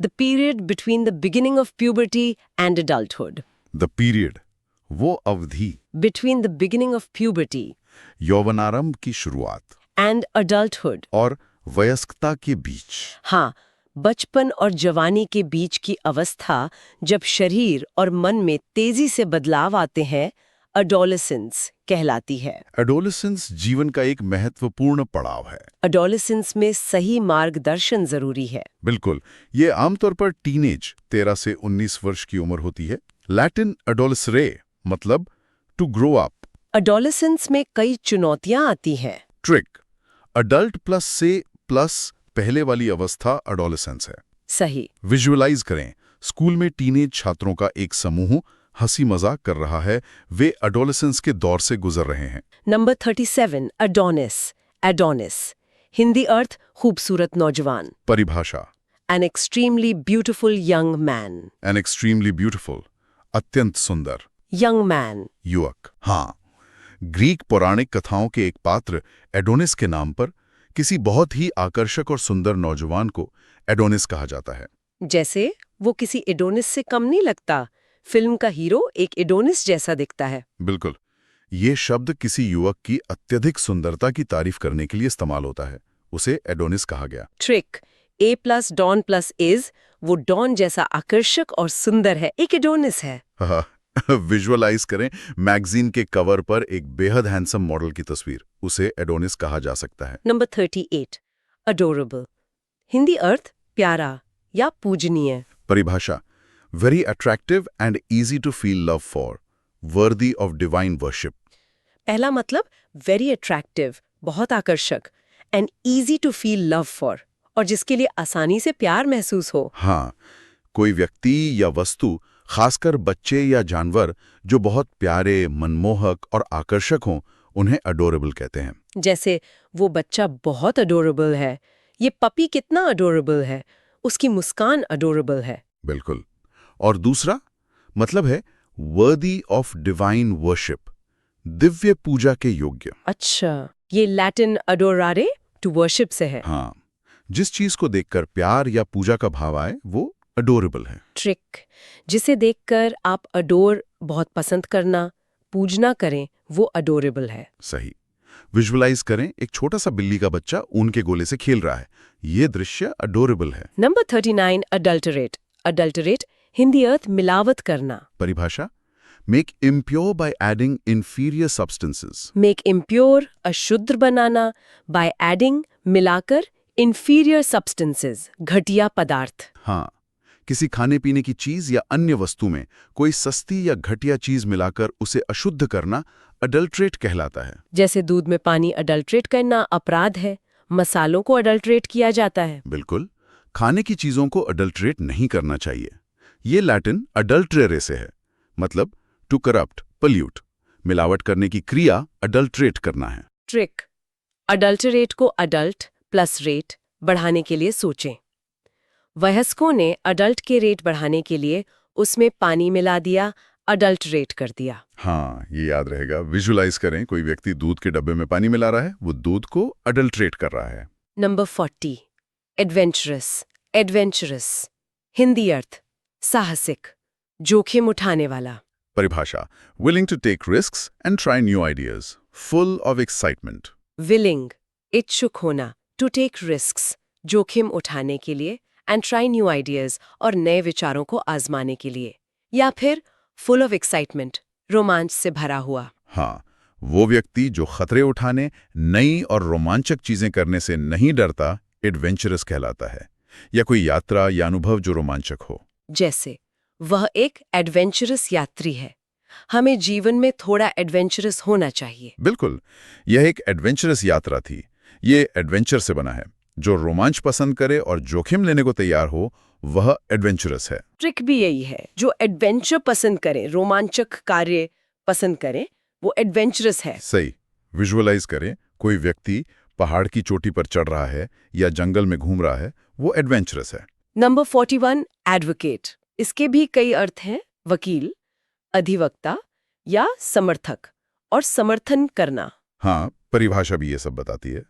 the period between the beginning of puberty and adulthood. The period, वो अवधि, between the beginning of puberty यौवनारंभ की शुरुआत एंड अडल्टहुड, और वयस्कता के बीच। हाँ, बचपन और जवानी के बीच की अवस्था जब शरीर और मन में तेजी से बदलाव आते हैं, एडोलेसेंस कहलाती है। एडोलेसेंस जीवन का एक महत्वपूर्ण पड़ाव है। एडोलेसेंस में सही मार्गदर्शन जरूरी है। बिल्कुल, ये आमतौर पर टीनेज 13 से 19 वर्ष की उम्र होती है। लैटिन एडोलेसरे मतलब टू ग्रो अप। एडोलेसेंस में कई चुनौतियां आती हैं। ट्रिक, अडल्ट प्लस से प्लस पहले वाली अवस्था एडोलेसेंस है। सही। विजुअलाइज करें, स्कूल में टीनेज छात्रों का एक समूह हंसी मजाक कर रहा है, वे एडोलेसेंस के दौर से गुजर रहे हैं। Number 37, Adonis. एडोनिस हिंदी अर्थ खूबसूरत नौजवान। परिभाषा, an extremely beautiful young man. An extremely beautiful, अत्यंत सुंदर, यंग मैन। युवक। हाँ, ग्रीक पौराणिक कथाओं के एक पात्र एडोनिस के नाम पर किसी बहुत ही आकर्षक और सुंदर नौजवान को एडोनिस कहा जाता है। जैसे वो किसी एडोनिस से कम नहीं लगता, फिल्म का हीरो एक एडोनिस जैसा दिखता है। बिल्कुल, ये शब्द किसी युवक की अत्यधिक सुंदरता की तारीफ करने के लिए इस्तेमाल होता है, उसे एडोनिस कहा गया। Trick, a plus don plus is, वो डॉन जैसा आकर्षक और सुंदर है, एक एडोनिस है। विजुअलाइज करें, मैगजीन के कवर पर एक बेहद हैंडसम मॉडल की तस्वीर, उसे एडोनिस कहा जा सकता है। नंबर 38, अडोरेबल हिंदी अर्थ प्यारा या पूजनीय। परिभाषा, very attractive and easy to feel love for, worthy of divine worship. पहला मतलब वेरी अट्रैक्टिव, बहुत आकर्षक, and easy to feel love for, और जिसके लिए आसानी से प्यार महसूस हो। हाँ, कोई व्यक्ति या वस्तु, खासकर बच्चे या जानवर, जो बहुत प्यारे, मनमोहक और आकर्षक हों, उन्हें अडोरेबल कहते हैं। जैसे वो बच्चा बहुत अडोरेबल है, ये पपी कितना अडोरेबल है, उसकी मुस्कान अडोरेबल है। बिल्कुल। और दूसरा मतलब है वर्दी ऑफ डिवाइन वर्शिप, दिव्य पूजा के योग्य। अच्छा, ये लैटिन अडोरारे टू वर्शिप से है। हाँ, जिस चीज को देखकर प्यार या पूजा का भाव आए, वो अडोरेबल है। ट्रिक, जिसे देखकर आप अडोर बहुत पसंद करना, पूजना करें, वो अडोरेबल है। सही। विजुअलाइज करें, एक छोटा सा बिल्ली का बच्चा ऊन के गोले से खेल रहा है, ये दृश्य अडोरेबल है। Number 39, adulterate. अडल्टरेट हिंदी अर्थ मिलावट करना। परिभाषा, make impure by adding inferior substances. Make impure अशुद्ध बनाना, बाय एडिंग मिलाकर, इंफीरियर सब्सटेंसेस घटिया पदार्थ। हाँ, किसी खाने पीने की चीज या अन्य वस्तु में कोई सस्ती या घटिया चीज मिलाकर उसे अशुद्ध करना अडल्ट्रेट कहलाता है। जैसे दूध में पानी अडल्ट्रेट करना अपराध है, मसालों को अडल्ट्रेट किया जाता है। बिल्कुल, खाने की चीजों को अडल्ट्रेट नहीं करना चाहिए। ये लैटिन अडल्ट्रेरे से है, मतलब टू करप्ट, पल्यूट। मिलावट करने की क्रिया अडल्ट्रेट करना है। ट्रिक, अडल्टरेट को अडल्ट प्लस रेट बढ़ाने के लिए सोचें। वयस्कों ने अडल्ट के रेट बढ़ाने के लिए उसमें पानी मिला दिया, अडल्टरेट कर दिया। हाँ, ये याद रहेगा। विजुलाइज करें, कोई व्यक्ति दूध के डब्बे में पानी मिला रहा है, वो दूध को अडल्ट्रेट कर रहा है। Number 40, adventurous. एडवेंचरस हिंदी अर्थ साहसिक, जोखिम उठाने वाला। परिभाषा, willing to take risks and try new ideas, full of excitement. Willing इच्छुक होना, टू टेक रिस्क्स जोखिम उठाने के लिए, एंड ट्राई न्यू आइडियाज और नए विचारों को आजमाने के लिए, या फिर फुल ऑफ एक्साइटमेंट रोमांच से भरा हुआ। हाँ, वो व्यक्ति जो खतरे उठाने, नई और रोमांचक चीजें करने से नहीं डरता, एडवेंचरस कहलाता है। या कोई यात्रा या अनुभव जो रोमांचक हो। जैसे वह एक एडवेंचरस यात्री है, हमें जीवन में थोड़ा एडवेंचरस होना चाहिए। बिल्कुल, यह एक एडवेंचरस यात्रा थी। ये एडवेंचर से बना है। जो रोमांच पसंद करे और जोखिम लेने को तैयार हो, वह एडवेंचरस है। ट्रिक भी यही है, जो एडवेंचर पसंद करें, रोमांचक कार्य पसंद करें, वो एडवेंचरस है। सही। विजुअलाइज करें, कोई व्यक्ति पहाड़ की चोटी पर चढ़ रहा है या जंगल में घूम रहा है, वो एडवेंचरस है। Number 41, advocate. इसके भी कई अर्थ हैं, वकील, अधिवक्ता या समर्थक, और समर्थन करना। हाँ, परिभाषा भी ये सब बताती है।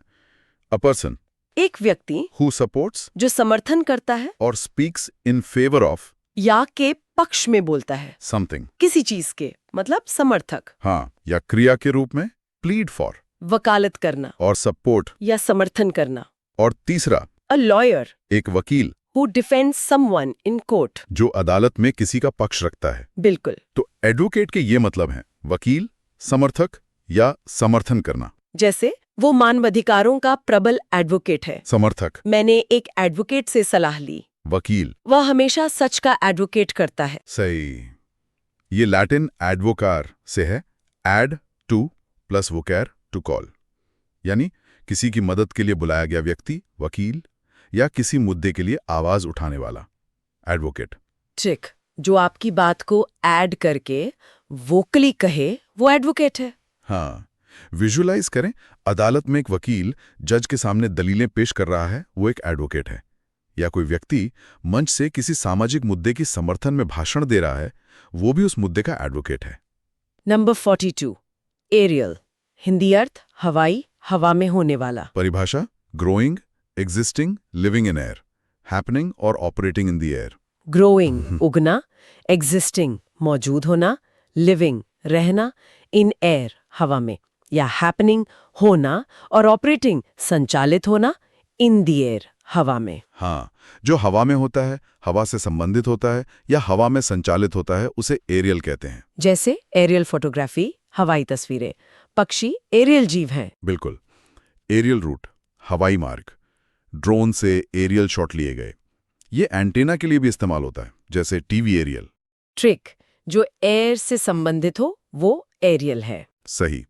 अ पर्सन एक व्यक्ति हु सपोर्ट्स जो समर्थन करता है और स्पीक्स इन फेवर ऑफ या के पक्ष में बोलता है, समथिंग, किसी चीज के, मतलब समर्थक। हाँ, या क्रिया के रूप में प्लीड फॉर वकालत करना और सपोर्ट। या समर्थन करना। और तीसरा, अ लॉयर एक वकील who defends someone in court, जो अदालत में किसी का पक्ष रखता है। बिल्कुल। तो एडवोकेट के ये मतलब हैं, वकील, समर्थक या समर्थन करना। जैसे वो मानवाधिकारों का प्रबल एडवोकेट है, समर्थक, मैंने एक एडवोकेट से सलाह ली, वकील, वह हमेशा सच का एडवोकेट करता है। सही। ये लैटिन एडवोकार से है, ad to plus vocare to call, यानी किसी की मदद के लिए बुलाया गया व्यक्ति, वकील, या किसी मुद्दे के लिए आवाज उठाने वाला, एडवोकेट। ठीक, जो आपकी बात को ऐड करके वोकली कहे, वो एडवोकेट है। हाँ, विजुअलाइज करें, अदालत में एक वकील जज के सामने दलीलें पेश कर रहा है, वो एक एडवोकेट है। या कोई व्यक्ति मंच से किसी सामाजिक मुद्दे की समर्थन में भाषण दे रहा है, वो भी उस मुद्दे का एडवोकेट है। Number 42, aerial. हिंदी अर्थ हवाई, हवा में होने वाला। परिभाषा, growing, existing, living in air, happening और operating in the air. Growing उगना, एग्जिस्टिंग मौजूद होना, लिविंग रहना, इन एयर हवा में, या हैपनिंग होना और ऑपरेटिंग संचालित होना, इन द एयर हवा में। हाँ, जो हवा में होता है, हवा से संबंधित होता है या हवा में संचालित होता है, उसे एरियल कहते हैं। जैसे एरियल फोटोग्राफी, हवाई तस्वीरें। पक्षी एरियल जीव हैं। बिल्कुल। एरियल रूट, हवाई मार्ग, ड्रोन से एरियल शॉट लिए गए। ये एंटेना के लिए भी इस्तेमाल होता है, जैसे टीवी एरियल। ट्रिक, जो एयर से संबंधित हो, वो एरियल है। सही।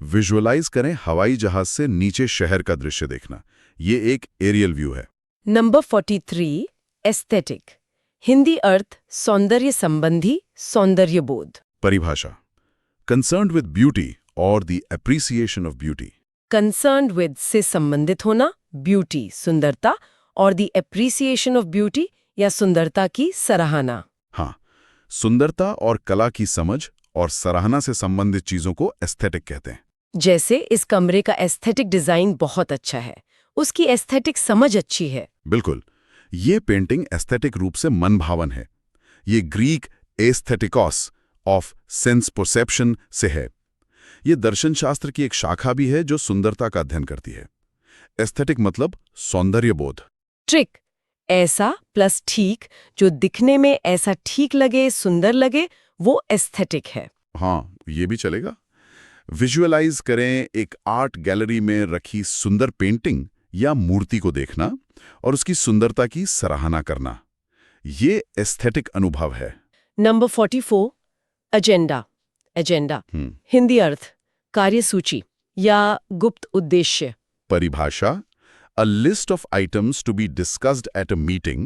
विजुअलाइज करें, हवाई जहाज से नीचे शहर का दृश्य देखना, ये एक एरियल व्यू है। Number 43, aesthetic. हिंदी अर्थ सौंदर्य संबंधी, सौंदर्य बोध। परिभाषा, कंसर्न्ड विद ब्यूटी और the appreciation of beauty. Concerned with से संबंधित होना, ब्यूटी सुंदरता, और द एप्रिसिएशन ऑफ ब्यूटी या सुंदरता की सराहना। हाँ, सुंदरता और कला की समझ और सराहना से संबंधित चीजों को एस्थेटिक कहते हैं। जैसे इस कमरे का एस्थेटिक डिजाइन बहुत अच्छा है, उसकी एस्थेटिक समझ अच्छी है। बिल्कुल, ये पेंटिंग एस्थेटिक रूप से मनभावन है। ये ग्रीक एस्थेटिकॉस ऑफ सेंस परसेप्शन से है। ये दर्शन शास्त्र की एक शाखा भी है जो सुंदरता का अध्ययन करती है। एस्थेटिक मतलब सौंदर्य बोध। ट्रिक, ऐसा प्लस ठीक, जो दिखने में ऐसा ठीक लगे, सुंदर लगे, वो एस्थेटिक है। हाँ, ये भी चलेगा। विजुअलाइज करें एक आर्ट गैलरी में रखी सुंदर पेंटिंग या मूर्ति को देखना और उसकी सुंदरता की सराहना करना, ये एस्थेटिक अनुभव है। Number 44 agenda. एजेंडा हिंदी अर्थ कार्यसूची या गुप्त उद्देश्य। परिभाषा: a list of items to be discussed at a meeting,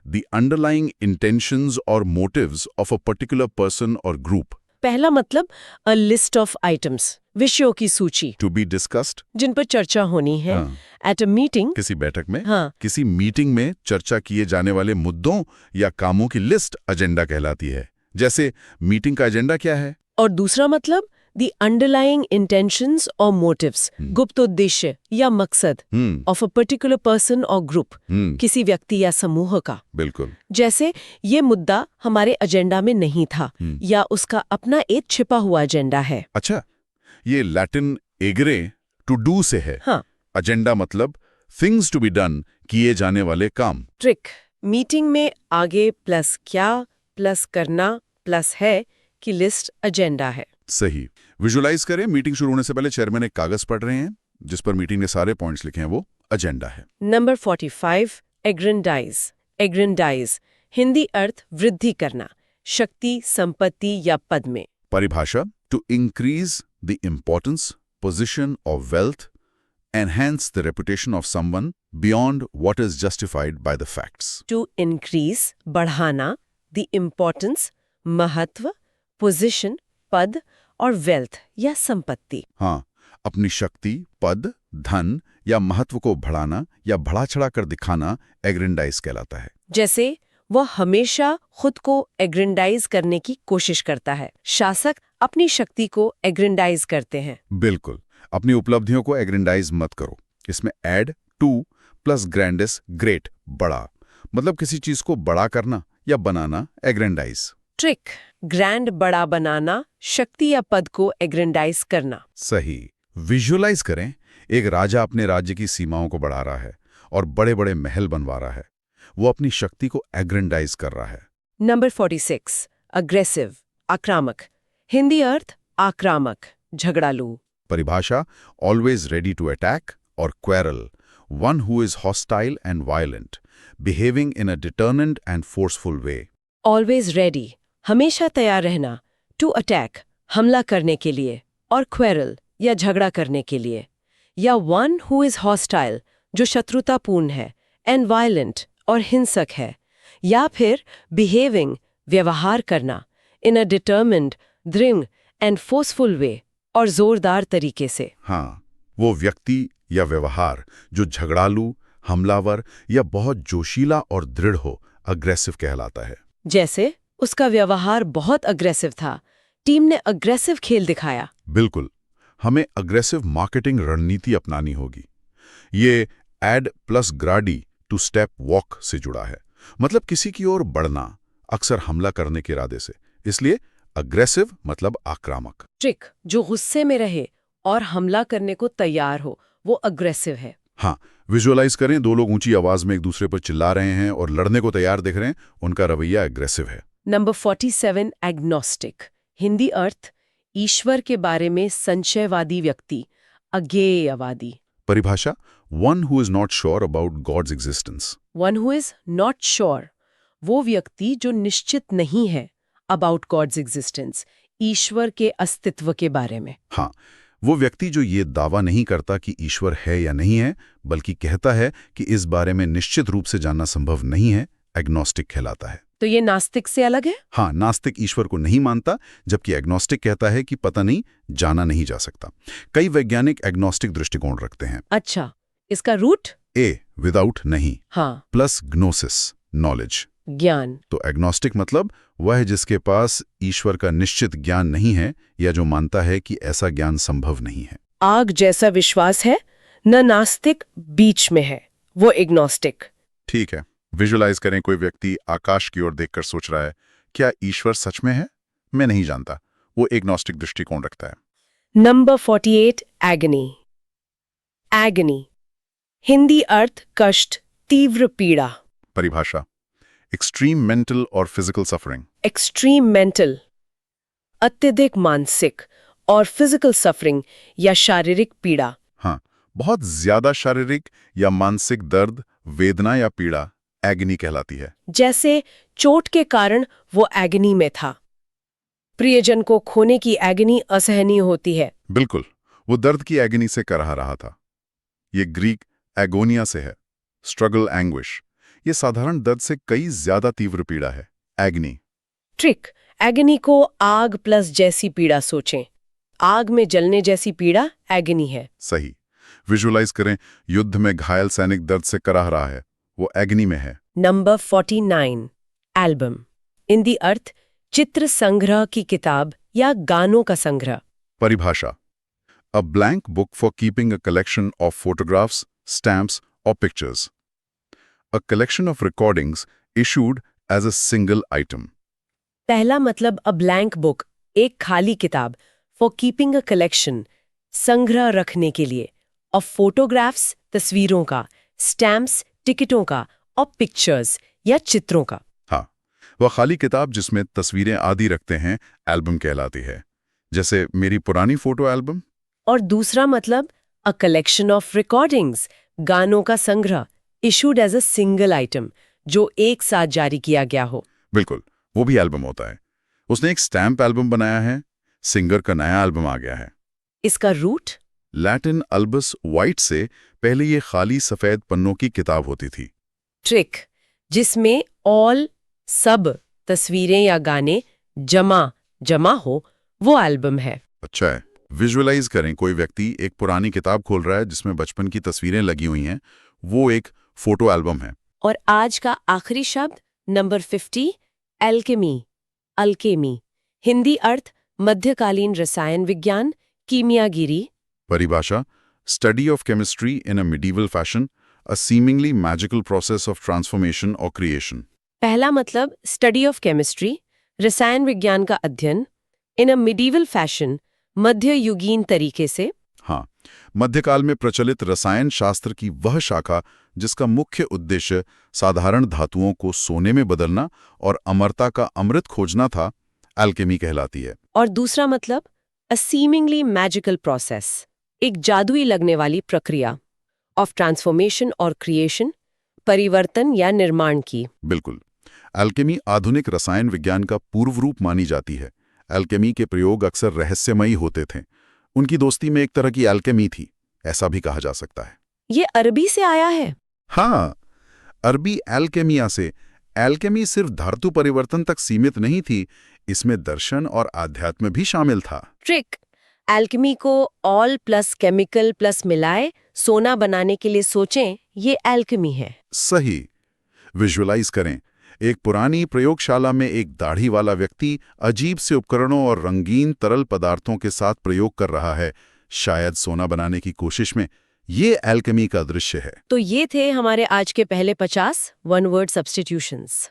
the underlying intentions or motives of a particular person or group पहला मतलब अ लिस्ट ऑफ आइटम्स, विषयों की सूची to be discussed, जिन पर चर्चा होनी है एट अ मीटिंग। किसी बैठक में, हाँ। किसी मीटिंग में चर्चा किए जाने वाले मुद्दों या कामों की लिस्ट एजेंडा कहलाती है। जैसे मीटिंग का एजेंडा क्या है? और दूसरा मतलब द अंडरलाइंग इंटेंशंस और मोटिव्स, गुप्त उद्देश्य या मकसद ऑफ अ पर्टिकुलर पर्सन और ग्रुप, किसी व्यक्ति या समूह का। बिल्कुल। जैसे ये मुद्दा हमारे एजेंडा में नहीं था या उसका अपना एक छिपा हुआ एजेंडा है। अच्छा, ये लैटिन एग्रे टू डू से है। हाँ। एजेंडा मतलब थिंग्स टू बी डन, किए जाने वाले काम। ट्रिक: मीटिंग में आगे प्लस क्या प्लस करना प्लस है की लिस्ट एजेंडा है। सही। विजुअलाइज करें, मीटिंग शुरू होने से पहले चेयरमैन एक कागज पढ़ रहे हैं जिस पर मीटिंग के सारे पॉइंट्स लिखे हैं, वो एजेंडा है। Number 45 aggrandize. एग्रेंडाइज हिंदी अर्थ वृद्धि करना, शक्ति, संपत्ति या पद में। परिभाषा: to increase the importance, position और wealth, enhance the reputation of someone beyond what is justified by the facts. To increase बढ़ाना, द इम्पोर्टेंस महत्व, पोजिशन पद और वेल्थ या संपत्ति। हाँ, अपनी शक्ति, पद, धन या महत्व को बढ़ाना या बढ़ा चढ़ा कर दिखाना एग्रेंडाइज कहलाता है। जैसे वह हमेशा खुद को एग्रेंडाइज करने की कोशिश करता है। शासक अपनी शक्ति को एग्रेंडाइज करते हैं। बिल्कुल। अपनी उपलब्धियों को एग्रेंडाइज मत करो। इसमें ad to plus grandis great, बड़ा, मतलब किसी चीज को बड़ा करना या बनाना एग्रेंडाइज। ट्रिक: ग्रैंड बड़ा बनाना, शक्ति या पद को एग्रेंडाइज करना। सही। विजुअलाइज करें, एक राजा अपने राज्य की सीमाओं को बढ़ा रहा है और बड़े बड़े महल बनवा रहा है। वो अपनी शक्ति को एग्रेंडाइज कर रहा है। Number 46 aggressive. आक्रामक हिंदी अर्थ आक्रामक, झगड़ालू। परिभाषा: ऑलवेज रेडी टू अटैक और quarrel, one who is hostile and violent, behaving in a determined and forceful way. Always ready हमेशा तैयार रहना, टू अटैक हमला करने के लिए, और क्वेरल या झगड़ा करने के लिए, या वन हु इज हॉस्टाइल जो शत्रुतापूर्ण है, एंड वायलेंट और हिंसक है, या फिर बिहेविंग व्यवहार करना, इन अ डिटर्मिन्ड दृढ़ एंड फोर्सफुल वे और जोरदार तरीके से। हाँ, वो व्यक्ति या व्यवहार जो झगड़ालू, हमलावर या बहुत जोशीला और दृढ़ हो, अग्रेसिव कहलाता है। जैसे उसका व्यवहार बहुत अग्रेसिव था, टीम ने अग्रेसिव खेल दिखाया। बिल्कुल। हमें अग्रेसिव मार्केटिंग रणनीति अपनानी होगी। ये ad plus gradi to step walk से जुड़ा है, मतलब किसी की ओर बढ़ना, अक्सर हमला करने के इरादे से। इसलिए अग्रेसिव मतलब आक्रामक। ट्रिक: जो गुस्से में रहे और हमला करने को तैयार हो, वो अग्रेसिव है। हाँ, विजुअलाइज करें, दो लोग ऊंची आवाज में एक दूसरे पर चिल्ला रहे हैं और लड़ने को तैयार दिख रहे हैं, उनका रवैया एग्रेसिव है। Number 47 agnostic. हिंदी अर्थ ईश्वर के बारे में संशयवादी व्यक्ति, अज्ञेयवादी। परिभाषा: one who is not sure about God's existence. One who is not sure वो व्यक्ति जो निश्चित नहीं है अबाउट गॉड्स एग्जिस्टेंस, ईश्वर के अस्तित्व के बारे में। हाँ, वो व्यक्ति जो ये दावा नहीं करता कि ईश्वर है या नहीं है, बल्कि कहता है कि इस बारे में निश्चित रूप से जानना संभव नहीं है, एग्नोस्टिक कहलाता है। तो ये नास्तिक से अलग है? हाँ, नास्तिक ईश्वर को नहीं मानता, जबकि एग्नोस्टिक कहता है कि पता नहीं, जाना नहीं जा सकता। कई वैज्ञानिक एग्नोस्टिक दृष्टिकोण रखते हैं। अच्छा, इसका रूट? ए विदाउट नहीं, हाँ, प्लस ग्नोसिस नॉलेज, ज्ञान। तो एग्नोस्टिक मतलब वह है जिसके पास ईश्वर का निश्चित ज्ञान नहीं है या जो मानता है कि ऐसा ज्ञान संभव नहीं है। आग जैसा विश्वास है, न नास्तिक बीच में है, वो एग्नोस्टिक। ठीक है। विजुअलाइज करें, कोई व्यक्ति आकाश की ओर देखकर सोच रहा है, क्या ईश्वर सच में है? मैं नहीं जानता। वो एग्नोस्टिक दृष्टिकोण रखता है। Number 48 agony. एगनी हिंदी अर्थ कष्ट, तीव्र पीड़ा। परिभाषा: एक्सट्रीम मेंटल और फिजिकल सफरिंग। एक्सट्रीम मेंटल अत्यधिक मानसिक और फिजिकल सफरिंग या शारीरिक पीड़ा। हाँ, बहुत ज्यादा शारीरिक या मानसिक दर्द, वेदना या पीड़ा एग्नी कहलाती है। जैसे चोट के कारण वो एगनी में था। प्रियजन को खोने की एगनी असहनीय होती है। बिल्कुल, वो दर्द की एग्नी से कराह रहा था। ये ग्रीक एगोनिया से है, स्ट्रगल एंग्विश। ये साधारण दर्द से कई ज्यादा तीव्र पीड़ा है, एग्नी। ट्रिक, एगनी को आग प्लस जैसी पीड़ा सोचें। आग में जलने जैसी पीड़ा एगनी है। सही। विजुअलाइज करें, युद्ध में घायल सैनिक दर्द से कराह रहा है, वो एग्नी में है। Number 49, album. हिंदी अर्थ चित्र संग्रह की किताब या गानों का संग्रह। परिभाषा: A blank book for keeping a collection of photographs, stamps, or pictures. A collection of recordings issued as a single item. पहला मतलब अ ब्लैंक बुक, एक खाली किताब, फॉर कीपिंग अ कलेक्शन, संग्रह रखने के लिए, ऑफ फोटोग्राफ्स, तस्वीरों का, स्टैम्प्स, टिकटों का, और पिक्चर्स या चित्रों का। हाँ, वह खाली किताब जिसमें तस्वीरें आदि रखते हैं एल्बम कहलाती है, जैसे मेरी पुरानी फोटो एल्बम। और दूसरा मतलब अ कलेक्शन ऑफ रिकॉर्डिंग्स, गानों का संग्रह, issued as a single item, जो एक साथ जारी किया गया हो। बिल्कुल, वो भी एल्बम होता है। उसने एक स्टैम्प एल्बम बनाया है, सिंगर का नया एल्बम आ गया है। इसका रूट? लैटिन अल्बस वाइट से पहले ये खाली सफेद पन्नों की किताब होती थी। ट्रिक, जिसमें ऑल, सब तस्वीरें या गाने जमा हो, वो एल्बम है। अच्छा है। विजुअलाइज करें, कोई व्यक्ति एक पुरानी किताब खोल रहा है जिसमें बचपन की तस्वीरें लगी हुई हैं, वो एक फोटो एल्बम है। और आज का आखिरी शब्द नंबर 50, एल्केमी, अल्केमी। हिंदी अर्थ मध्यकालीन रसायन विज्ञान, कीमियागिरी। परिभाषा: study of chemistry in a medieval fashion, a seemingly magical process of transformation और क्रिएशन। पहला मतलब स्टडी ऑफ केमिस्ट्री, रसायन विज्ञान का अध्ययन, इन अ मिडीवल फैशन, मध्ययुगीन तरीके से। हाँ, मध्यकाल में प्रचलित रसायन शास्त्र की वह शाखा जिसका मुख्य उद्देश्य साधारण धातुओं को सोने में बदलना और अमरता का अमृत खोजना था, एल्केमी कहलाती है। और दूसरा मतलब अ सीमिंगली मैजिकल प्रोसेस, एक जादुई लगने वाली प्रक्रिया, ऑफ ट्रांसफॉर्मेशन और क्रिएशन, परिवर्तन या निर्माण की। बिल्कुल, एल्केमी आधुनिक रसायन विज्ञान का पूर्व रूप मानी जाती है। एल्केमी के प्रयोग अक्सर रहस्यमयी होते थे। उनकी दोस्ती में एक तरह की एल्केमी थी, ऐसा भी कहा जा सकता है। ये अरबी से आया है? हाँ, अरबी एल्केमिया से। एल्केमी सिर्फ धातु परिवर्तन तक सीमित नहीं थी, इसमें दर्शन और आध्यात्म भी शामिल था। ट्रिक, एल्केमी को ऑल प्लस केमिकल प्लस मिलाए सोना बनाने के लिए सोचें, ये एल्केमी है। सही। विजुअलाइज करें, एक पुरानी प्रयोगशाला में एक दाढ़ी वाला व्यक्ति अजीब से उपकरणों और रंगीन तरल पदार्थों के साथ प्रयोग कर रहा है, शायद सोना बनाने की कोशिश में। ये एल्केमी का दृश्य है। तो ये थे हमारे आज के पहले 50 वन वर्ड सब्स्टिट्यूशंस।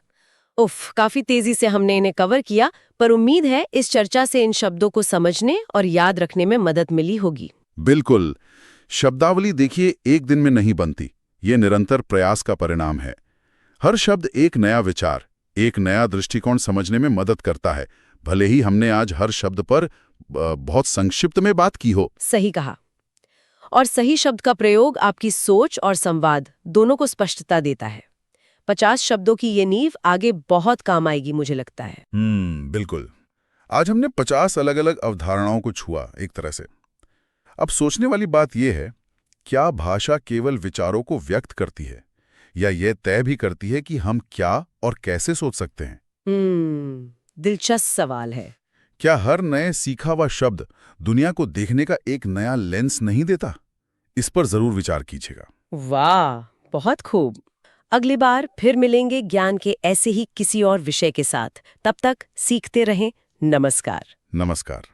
उफ, काफी तेजी से हमने इन्हें कवर किया, पर उम्मीद है इस चर्चा से इन शब्दों को समझने और याद रखने में मदद मिली होगी। बिल्कुल। शब्दावली देखिए, एक दिन में नहीं बनती, ये निरंतर प्रयास का परिणाम है। हर शब्द एक नया विचार, एक नया दृष्टिकोण समझने में मदद करता है, भले ही हमने आज हर शब्द पर बहुत संक्षिप्त में बात की हो। सही कहा। और सही शब्द का प्रयोग आपकी सोच और संवाद दोनों को स्पष्टता देता है। 50 शब्दों की ये नींव आगे बहुत काम आएगी, मुझे लगता है। बिल्कुल। आज हमने 50 अलग अलग अवधारणाओं को छुआ एक तरह से। अब सोचने वाली बात यह है, क्या भाषा केवल विचारों को व्यक्त करती है, या यह तय भी करती है कि हम क्या और कैसे सोच सकते हैं? दिलचस्प सवाल है। क्या हर नए सीखा हुआ शब्द दुनिया को देखने का एक नया लेंस नहीं देता? इस पर जरूर विचार कीजिएगा। वाह, बहुत खूब। अगली बार फिर मिलेंगे ज्ञान के ऐसे ही किसी और विषय के साथ। तब तक सीखते रहें। नमस्कार। नमस्कार।